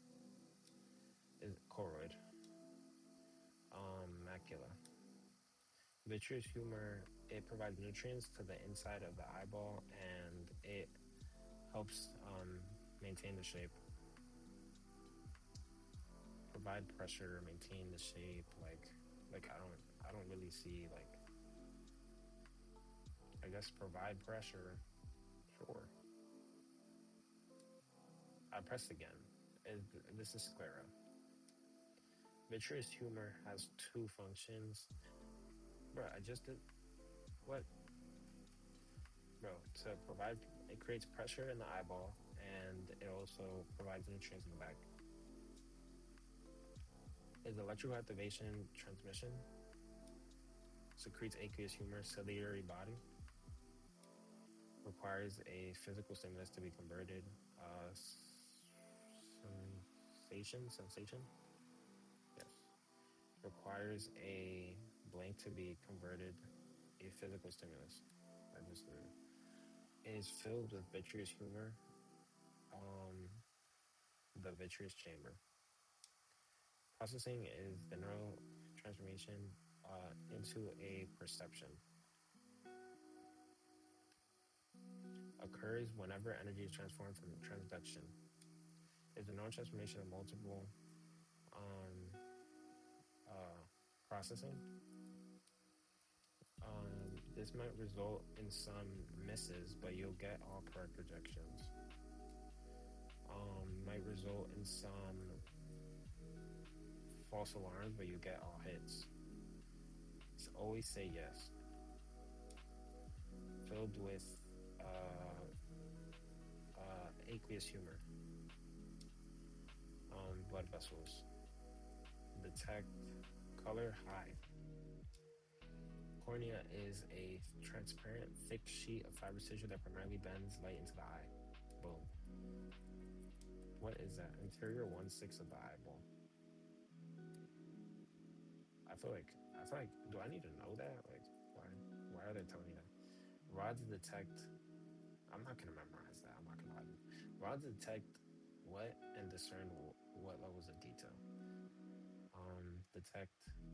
Is choroid? Macula. Vitreous humor. It provides nutrients to the inside of the eyeball, and it helps maintain the shape. Provide pressure, maintain the shape. Like I don't really see like. I guess provide pressure. Sure. I pressed again. This is sclera. Vitreous humor has two functions. Bro, I just did what? Bro, to provide, it creates pressure in the eyeball and it also provides nutrients in the back. Is electrical activation transmission? Secretes aqueous humor, ciliary body. Requires a physical stimulus to be converted. Sensation? Yes. Requires a blank to be converted. A physical stimulus. I just learned. Is filled with vitreous humor. Um, the vitreous chamber. Processing is the neural transformation into a perception. Occurs whenever energy is transformed from transduction. Is the neural transformation of multiple um, uh, processing. This might result in some misses, but you'll get all correct projections. Might result in some false alarms, but you get all hits. So always say yes. Filled with aqueous humor, blood vessels. Detect color high. Cornea is a transparent, thick sheet of fibrous tissue that primarily bends light into the eye. Boom. What is that? Interior 1/6 of the eyeball. I feel like, do I need to know that? Like, why are they telling me that? Rods detect, I'm not gonna memorize that. I'm not gonna lie to you. Rods detect what and discern what levels of detail.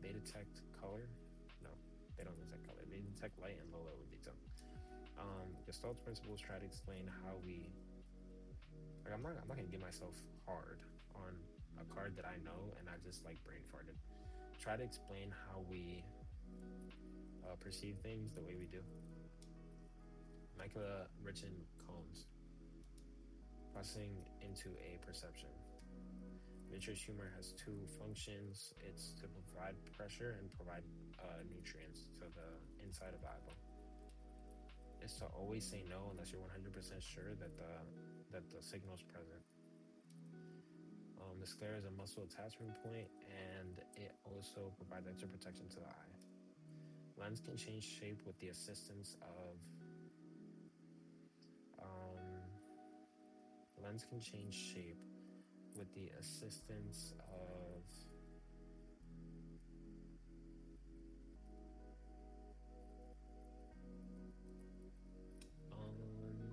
They detect color. No, they don't detect color. They detect light and low level detail. Gestalt principles try to explain how we, like, I'm not gonna give myself hard on a card that I know and I just like brain farted. Try to explain how we perceive things the way we do. Macula rich in cones, processing into a perception. Vitreous humor has two functions. It's to provide pressure and provide nutrients to the inside of the eyeball. It's to always say no unless you're 100% sure that the signal is present. The sclera is a muscle attachment point, and it also provides extra protection to the eye. Lens can change shape with the assistance of um, lens can change shape with the assistance of um,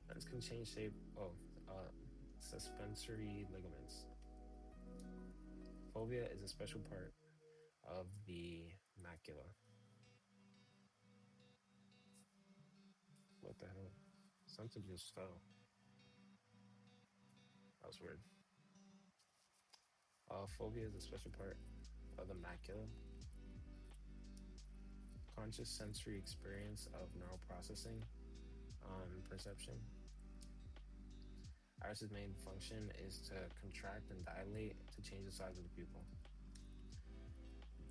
lens can change shape. Uh, suspensory ligaments. Fovea is a special part of the macula. What the hell? Something just fell. That was weird. Fovea is a special part of the macula. Conscious sensory experience of neural processing, perception. Iris's main function is to contract and dilate to change the size of the pupil.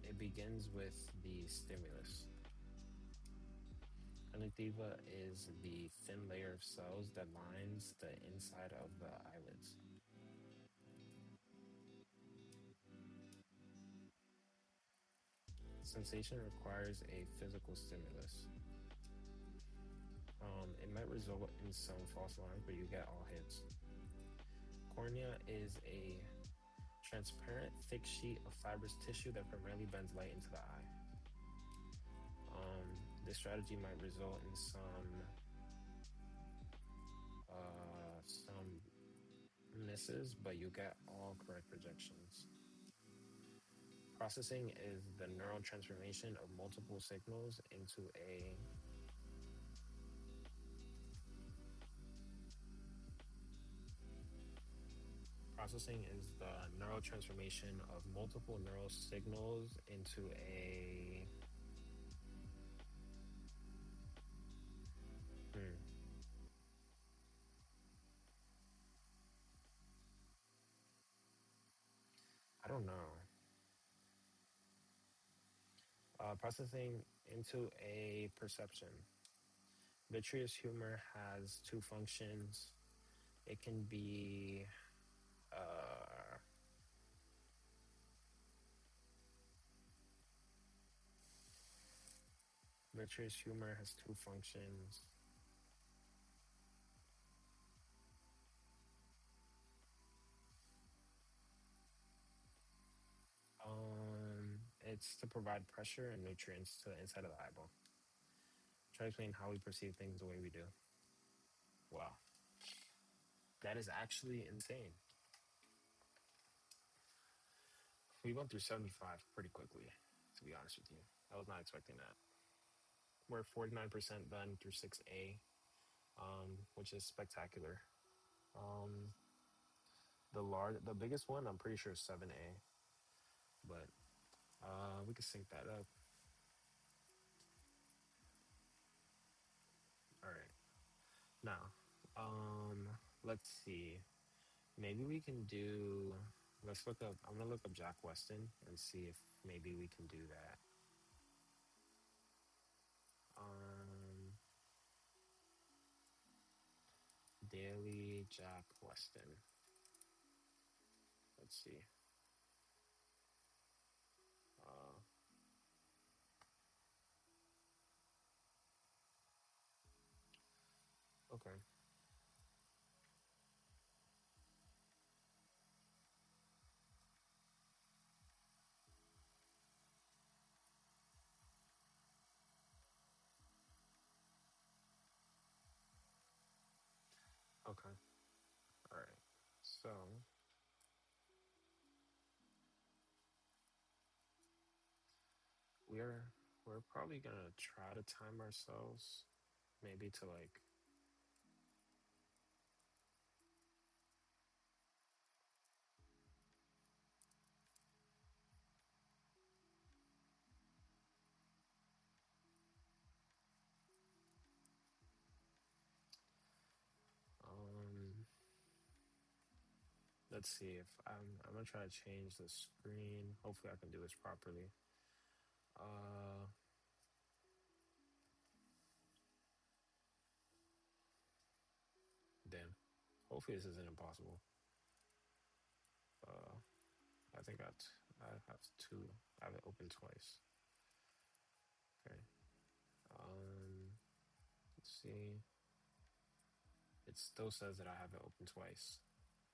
It begins with the stimulus. Conjunctiva is the thin layer of cells that lines the inside of the eyelids. Sensation requires a physical stimulus. It might result in some false alarms, but you get all hits. Cornea is a transparent, thick sheet of fibrous tissue that primarily bends light into the eye. This strategy might result in some misses, but you get all correct projections. Processing is the neural transformation of multiple signals into a processing is the neural transformation of multiple neural signals into a hmm, I don't know. Processing into a perception. Vitreous humor has two functions. It can be uh, vitreous humor has two functions. It's to provide pressure and nutrients to the inside of the eyeball. Try to explain how we perceive things the way we do. Wow, that is actually insane. We went through 75 pretty quickly, to be honest with you. I was not expecting that. We're 49% done through 6A, which is spectacular. Um, the biggest one, I'm pretty sure is 7A, but we could sync that up. All right. Now, let's see. Maybe we can do. Let's look up. I'm gonna look up Jack Weston and see if maybe we can do that. Um, Daily Jack Weston. Let's see. Uh, okay. Okay. All right. So we're we're probably gonna try to time ourselves, maybe to like. Um, let's see if I'm gonna try to change the screen. Hopefully I can do this properly. Uh, Damn. Hopefully this isn't impossible. Uh, I think I have two. I have it open twice. Okay. Let's see. It still says that I have it open twice.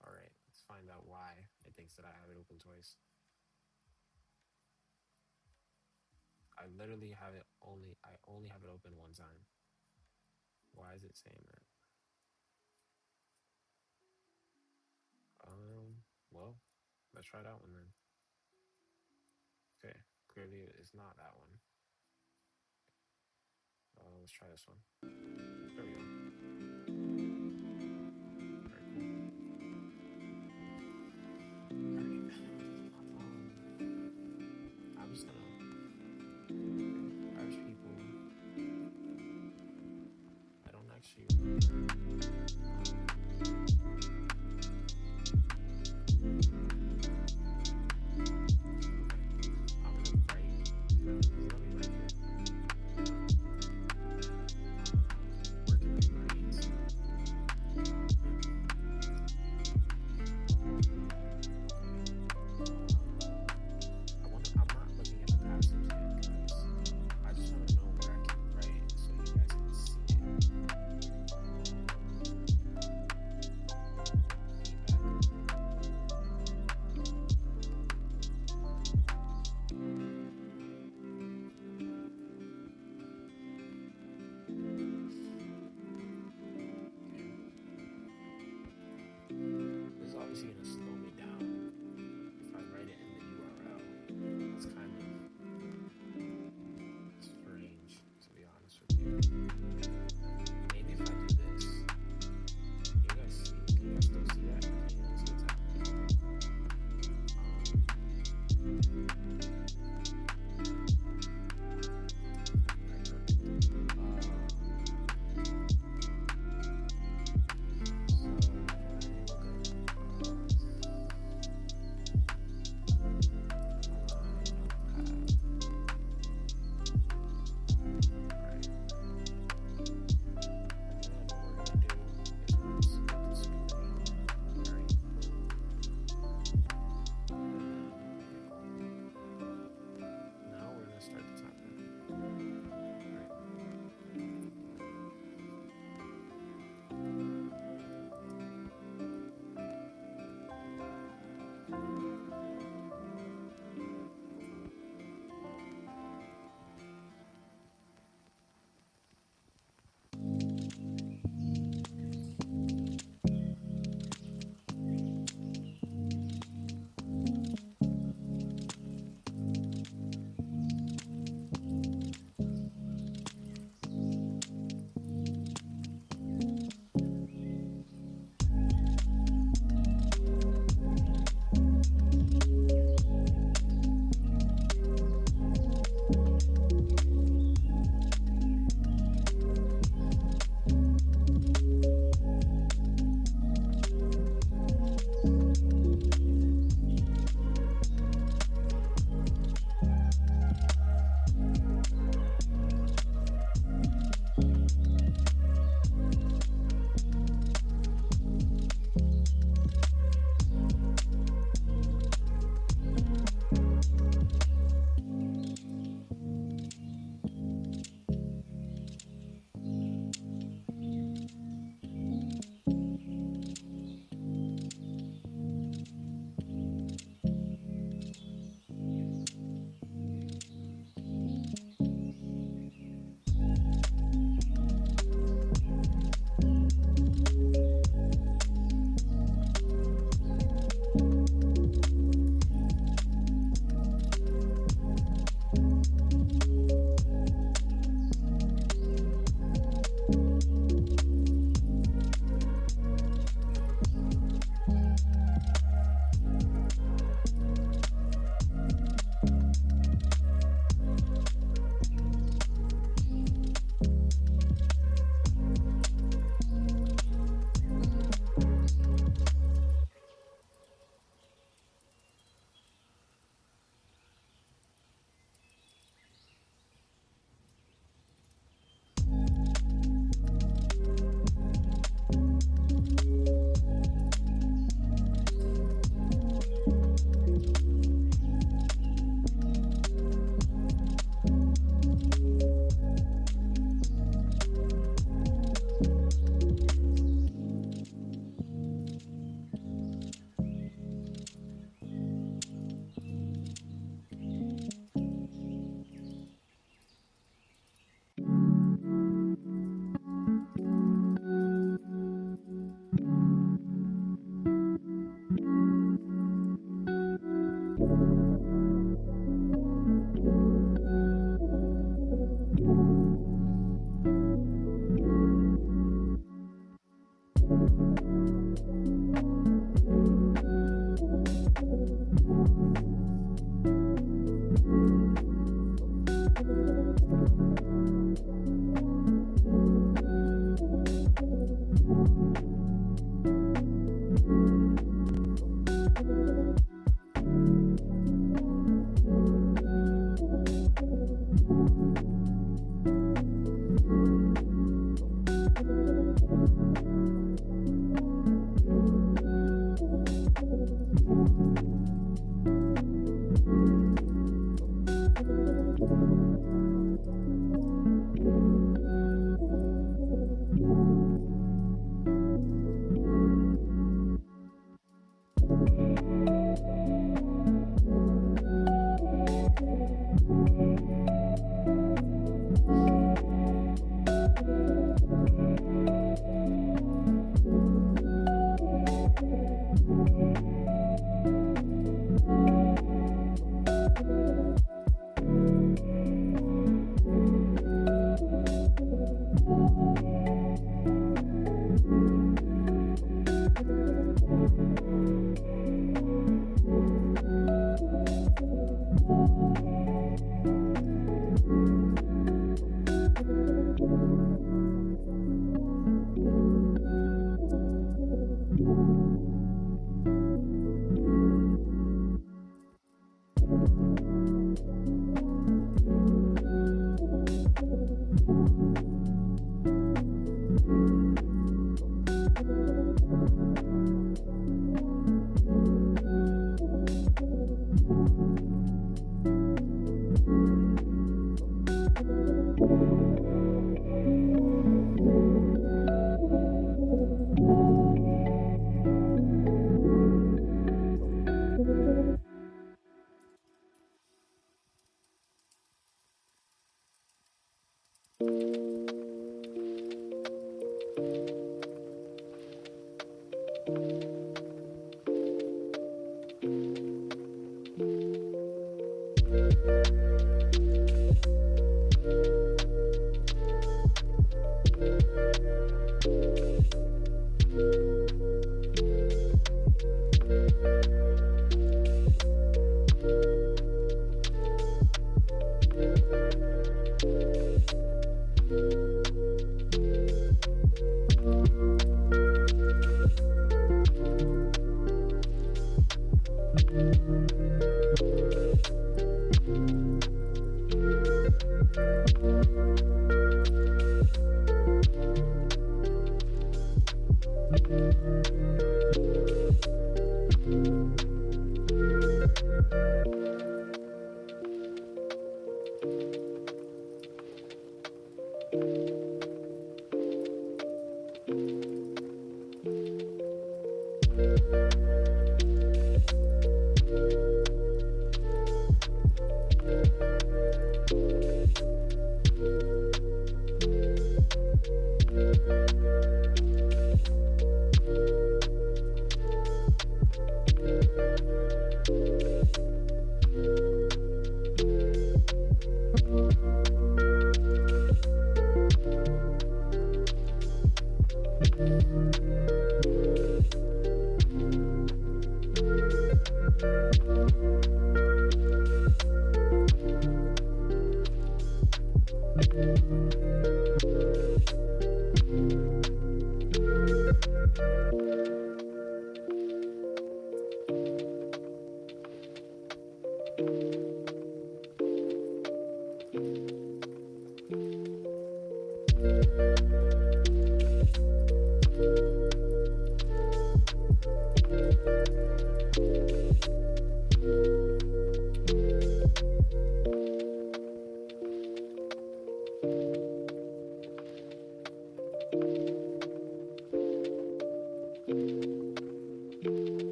All right. Let's find out why it thinks that I have it open twice. I literally have it only. I only have it open one time. Why is it saying that? Well, let's try that one then. Okay, clearly it's not that one. Let's try this one. There we go. Very cool. All right. I'm just gonna. Okay. Irish people. I don't actually remember. Okay. I'm gonna write. Let me write here. Working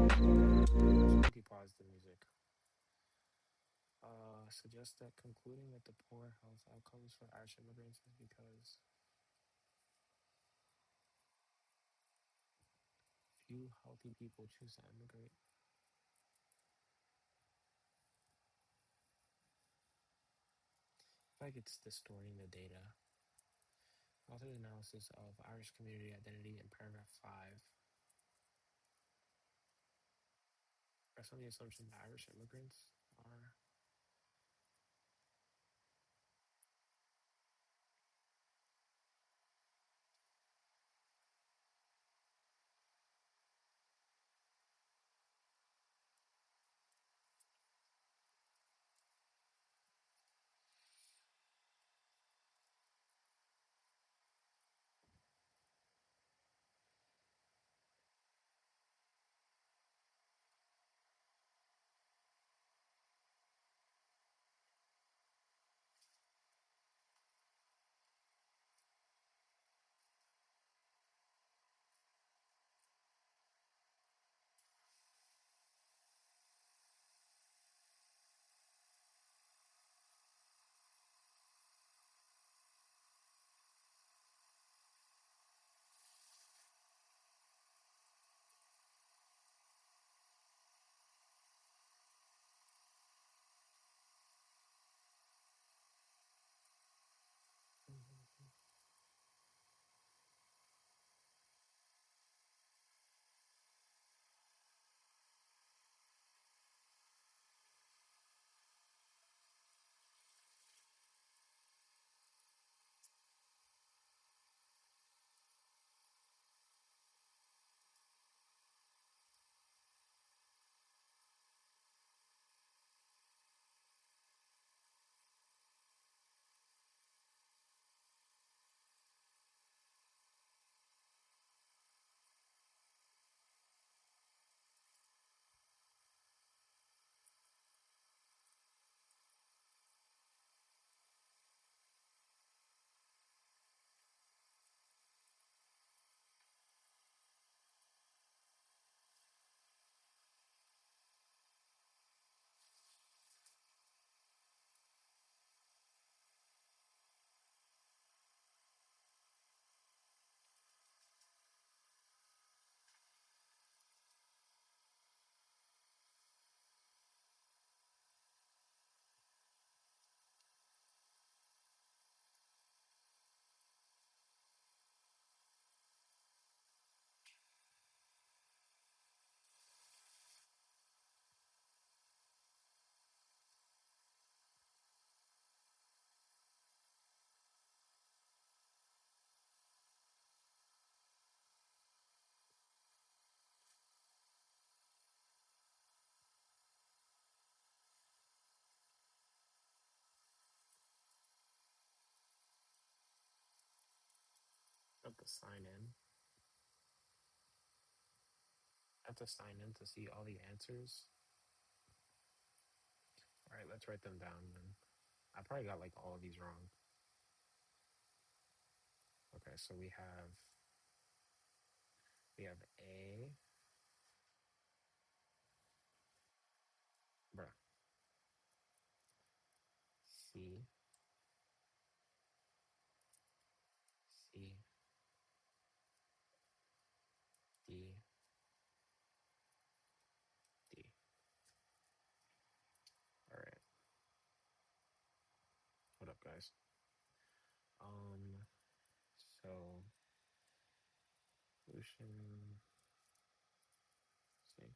Spooky pause the music. Suggests that concluding that the poor health outcomes for Irish immigrants is because few healthy people choose to immigrate. I feel like it's distorting the data. Author's analysis of Irish community identity in paragraph 5 rests on the assumption that Irish immigrants are have to sign in. I have to sign in to see all the answers. All right, let's write them down then. I probably got like all of these wrong. Okay, so we have A, bruh, C, C, D, D. All right. What up, guys? Um, so solution. See, I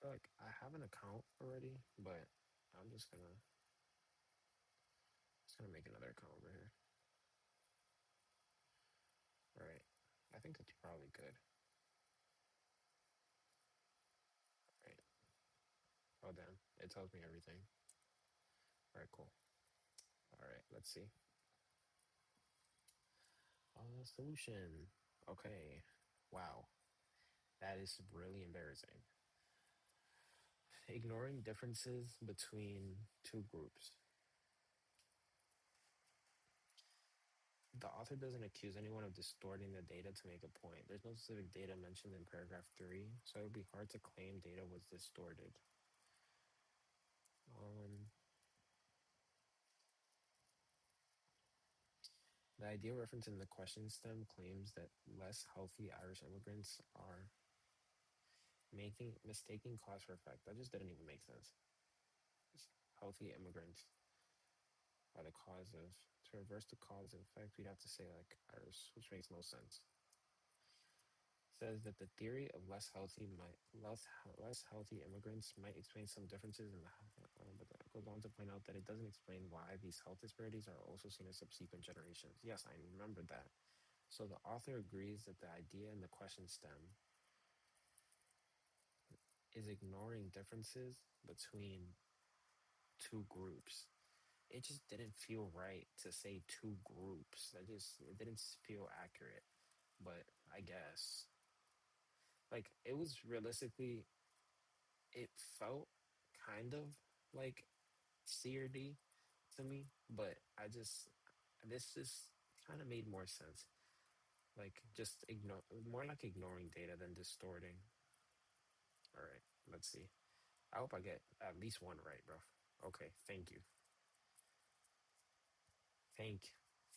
feel like I have an account already, but I'm just gonna make another account over here. All right. I think that's probably good. All right. Oh damn, it tells me everything. All right, cool. All right, let's see. Solution. Okay. Wow, that is really embarrassing. Ignoring differences between two groups. The author doesn't accuse anyone of distorting the data to make a point. There's no specific data mentioned in paragraph 3, so it would be hard to claim data was distorted. Um, the idea referenced in the question stem claims that less healthy Irish immigrants are mistaking cause for effect. That just didn't even make sense. Healthy immigrants are the cause of, to reverse the cause and effect, we'd have to say like Irish, which makes no sense. Says that the theory of less healthy immigrants might explain some differences in the but it goes on to point out that it doesn't explain why these health disparities are also seen in subsequent generations. Yes, I remember that. So the author agrees that the idea in the question stem is ignoring differences between two groups. It just didn't feel right to say two groups. It didn't feel accurate. But I guess like it was realistically, it felt kind of like C or D to me, but this just kind of made more sense. Like just ignore more like ignoring data than distorting. All right, let's see. I hope I get at least one right, bro. Okay, thank you. Thank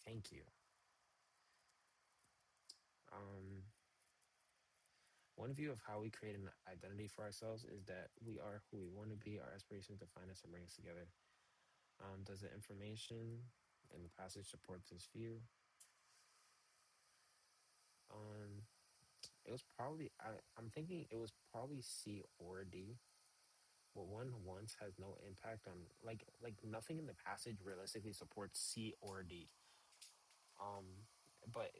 thank you. Um One view of how we create an identity for ourselves is that we are who we want to be. Our aspirations define us and bring us together. Does the information in the passage support this view? Um, it was probably I'm thinking it was probably C or D. What one wants has no impact on like nothing in the passage realistically supports C or D. Um, but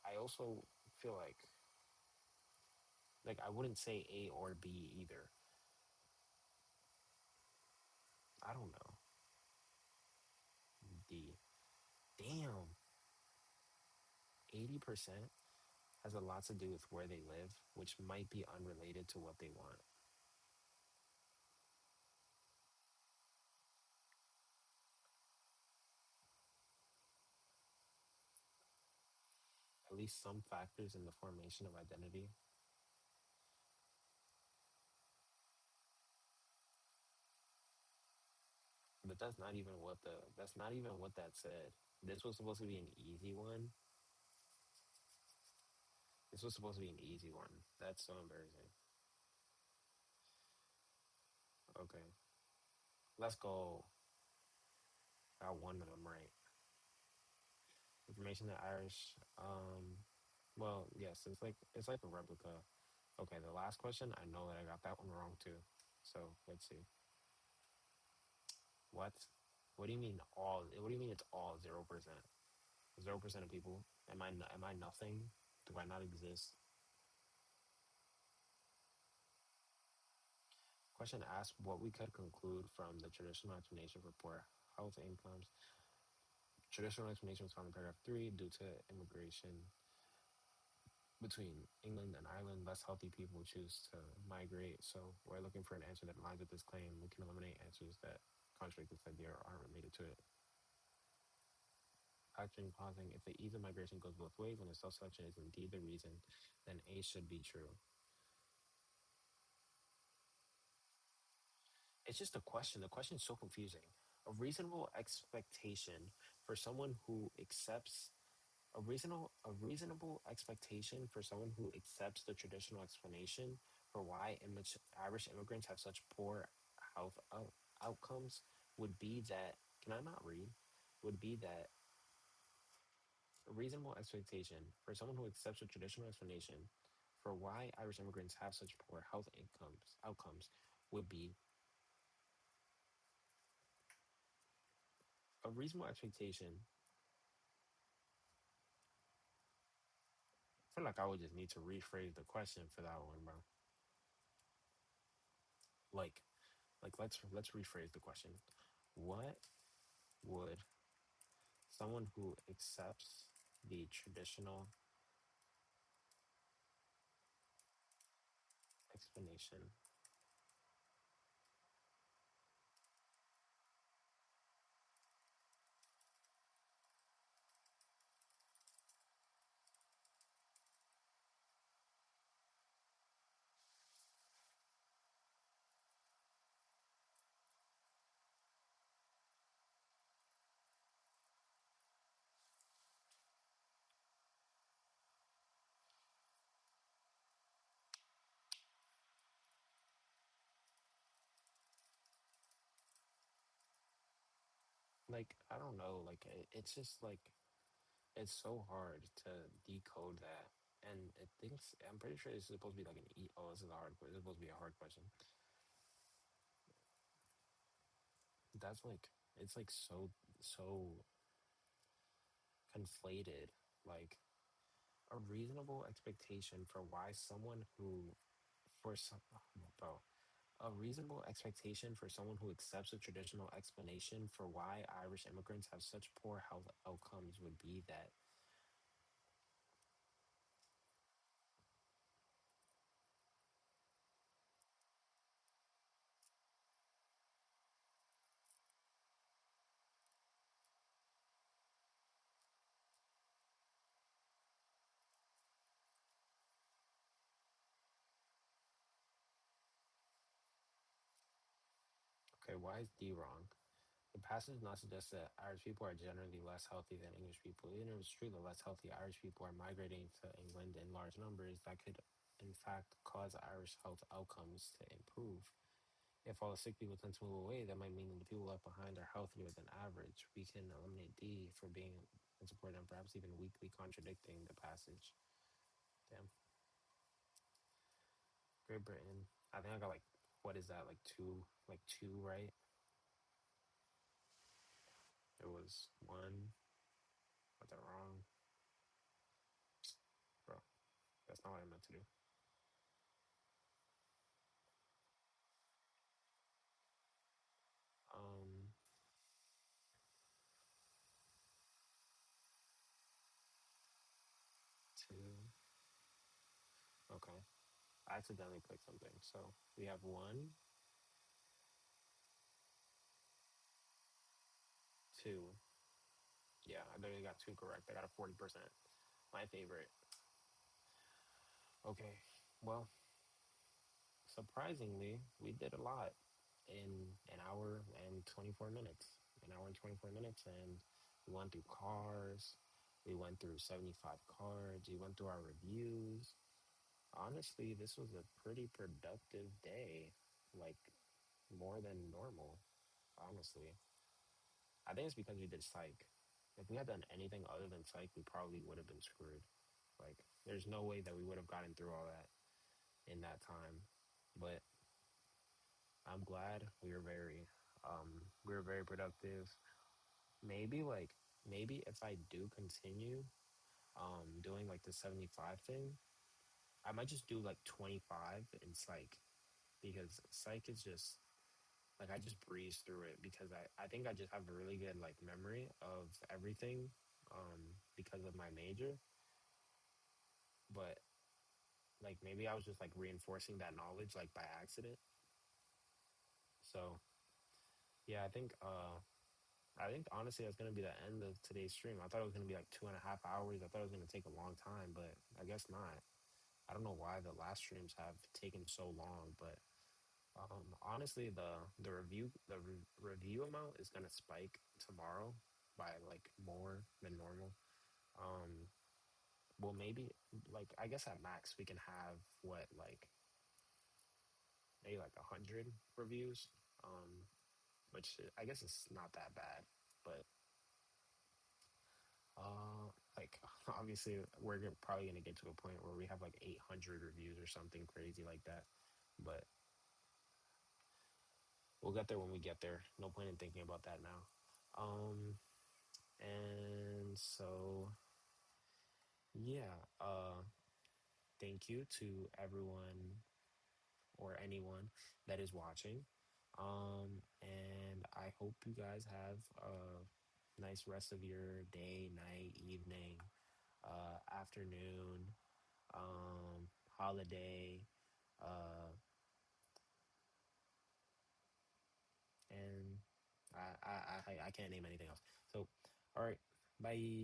I also feel like I wouldn't say A or B either. I don't know. D. Damn, 80% has a lot to do with where they live, which might be unrelated to what they want. At least some factors in the formation of identity. But that's not even what that said. This was supposed to be an easy one. This was supposed to be an easy one. That's so embarrassing. Okay. Let's go. Got one of them right. Information that Irish well, yes, it's like a replica. Okay, the last question, I know that I got that one wrong too. So let's see. What? What do you mean all? What do you mean it's all 0%? 0% of people? Am I nothing? Do I not exist? Question asks what we could conclude from the traditional explanation for poor health incomes. Traditional explanation was found in paragraph 3 due to immigration between England and Ireland. Less healthy people choose to migrate. So we're looking for an answer that aligns with this claim. We can eliminate answers that contradict this idea or aren't related to it. Factoring pausing, if the ease of migration goes both ways and the self-selection is indeed the reason, then A should be true. It's just a question. The question is so confusing. A reasonable expectation for someone who accepts a reasonable expectation for someone who accepts the traditional explanation for why Irish immigrants have such poor health outcomes would be that can I not read? Would be that a reasonable expectation for someone who accepts a traditional explanation for why Irish immigrants have such poor health outcomes would be a reasonable expectation. I feel like I would just need to rephrase the question for that one, bro. Like, let's rephrase the question. What would someone who accepts the traditional explanation like I don't know, like it's just like it's so hard to decode that. And it thinks I'm pretty sure it's supposed to be like an e. Oh, this is a hard question. This is supposed to be a hard question. That's like it's like so conflated. Like a reasonable expectation for why someone who for some bro a reasonable expectation for someone who accepts a traditional explanation for why Irish immigrants have such poor health outcomes would be that. Okay, why is D wrong? The passage does not suggest that Irish people are generally less healthy than English people. Even if it's true that less healthy Irish people are migrating to England in large numbers, that could, in fact, cause Irish health outcomes to improve. If all the sick people tend to move away, that might mean that the people left behind are healthier than average. We can eliminate D for being unsupported and perhaps even weakly contradicting the passage. Damn. Great Britain. I think I got like, what is that, like two, right? It was one. Got that wrong. Bro, that's not what I meant to do. Um, two. Okay. I accidentally clicked something. So we have one, two. Yeah, I literally got two correct. I got a 40%. My favorite. Okay. Well, surprisingly, we did a lot in an hour and 24 minutes. An hour and 24 minutes. And we went through cars. We went through 75 cards. We went through our reviews. Honestly, this was a pretty productive day. Like, more than normal, honestly. I think it's because we did psych. If we had done anything other than psych, we probably would have been screwed. Like, there's no way that we would have gotten through all that in that time. But I'm glad we were very productive. Maybe like maybe if I do continue doing like the 75 thing, I might just do like 25 in psych because psych is just like I just breeze through it because I think I just have a really good like memory of everything because of my major. But like maybe I was just like reinforcing that knowledge like by accident. So yeah, I think honestly that's gonna be the end of today's stream. I thought it was gonna be like 2.5 hours. I thought it was gonna take a long time, but I guess not. I don't know why the last streams have taken so long, but honestly, the review amount is gonna spike tomorrow by like more than normal. Um, well, maybe like I guess at max we can have what like maybe like 100 reviews, um, which I guess it's not that bad, but like obviously probably gonna get to a point where we have like 800 reviews or something crazy like that, but we'll get there when we get there. No point in thinking about that now. Um, and so yeah, thank you to everyone or anyone that is watching. And I hope you guys have a nice rest of your day, night, evening, afternoon, holiday, uh, and I can't name anything else. So, all right, bye.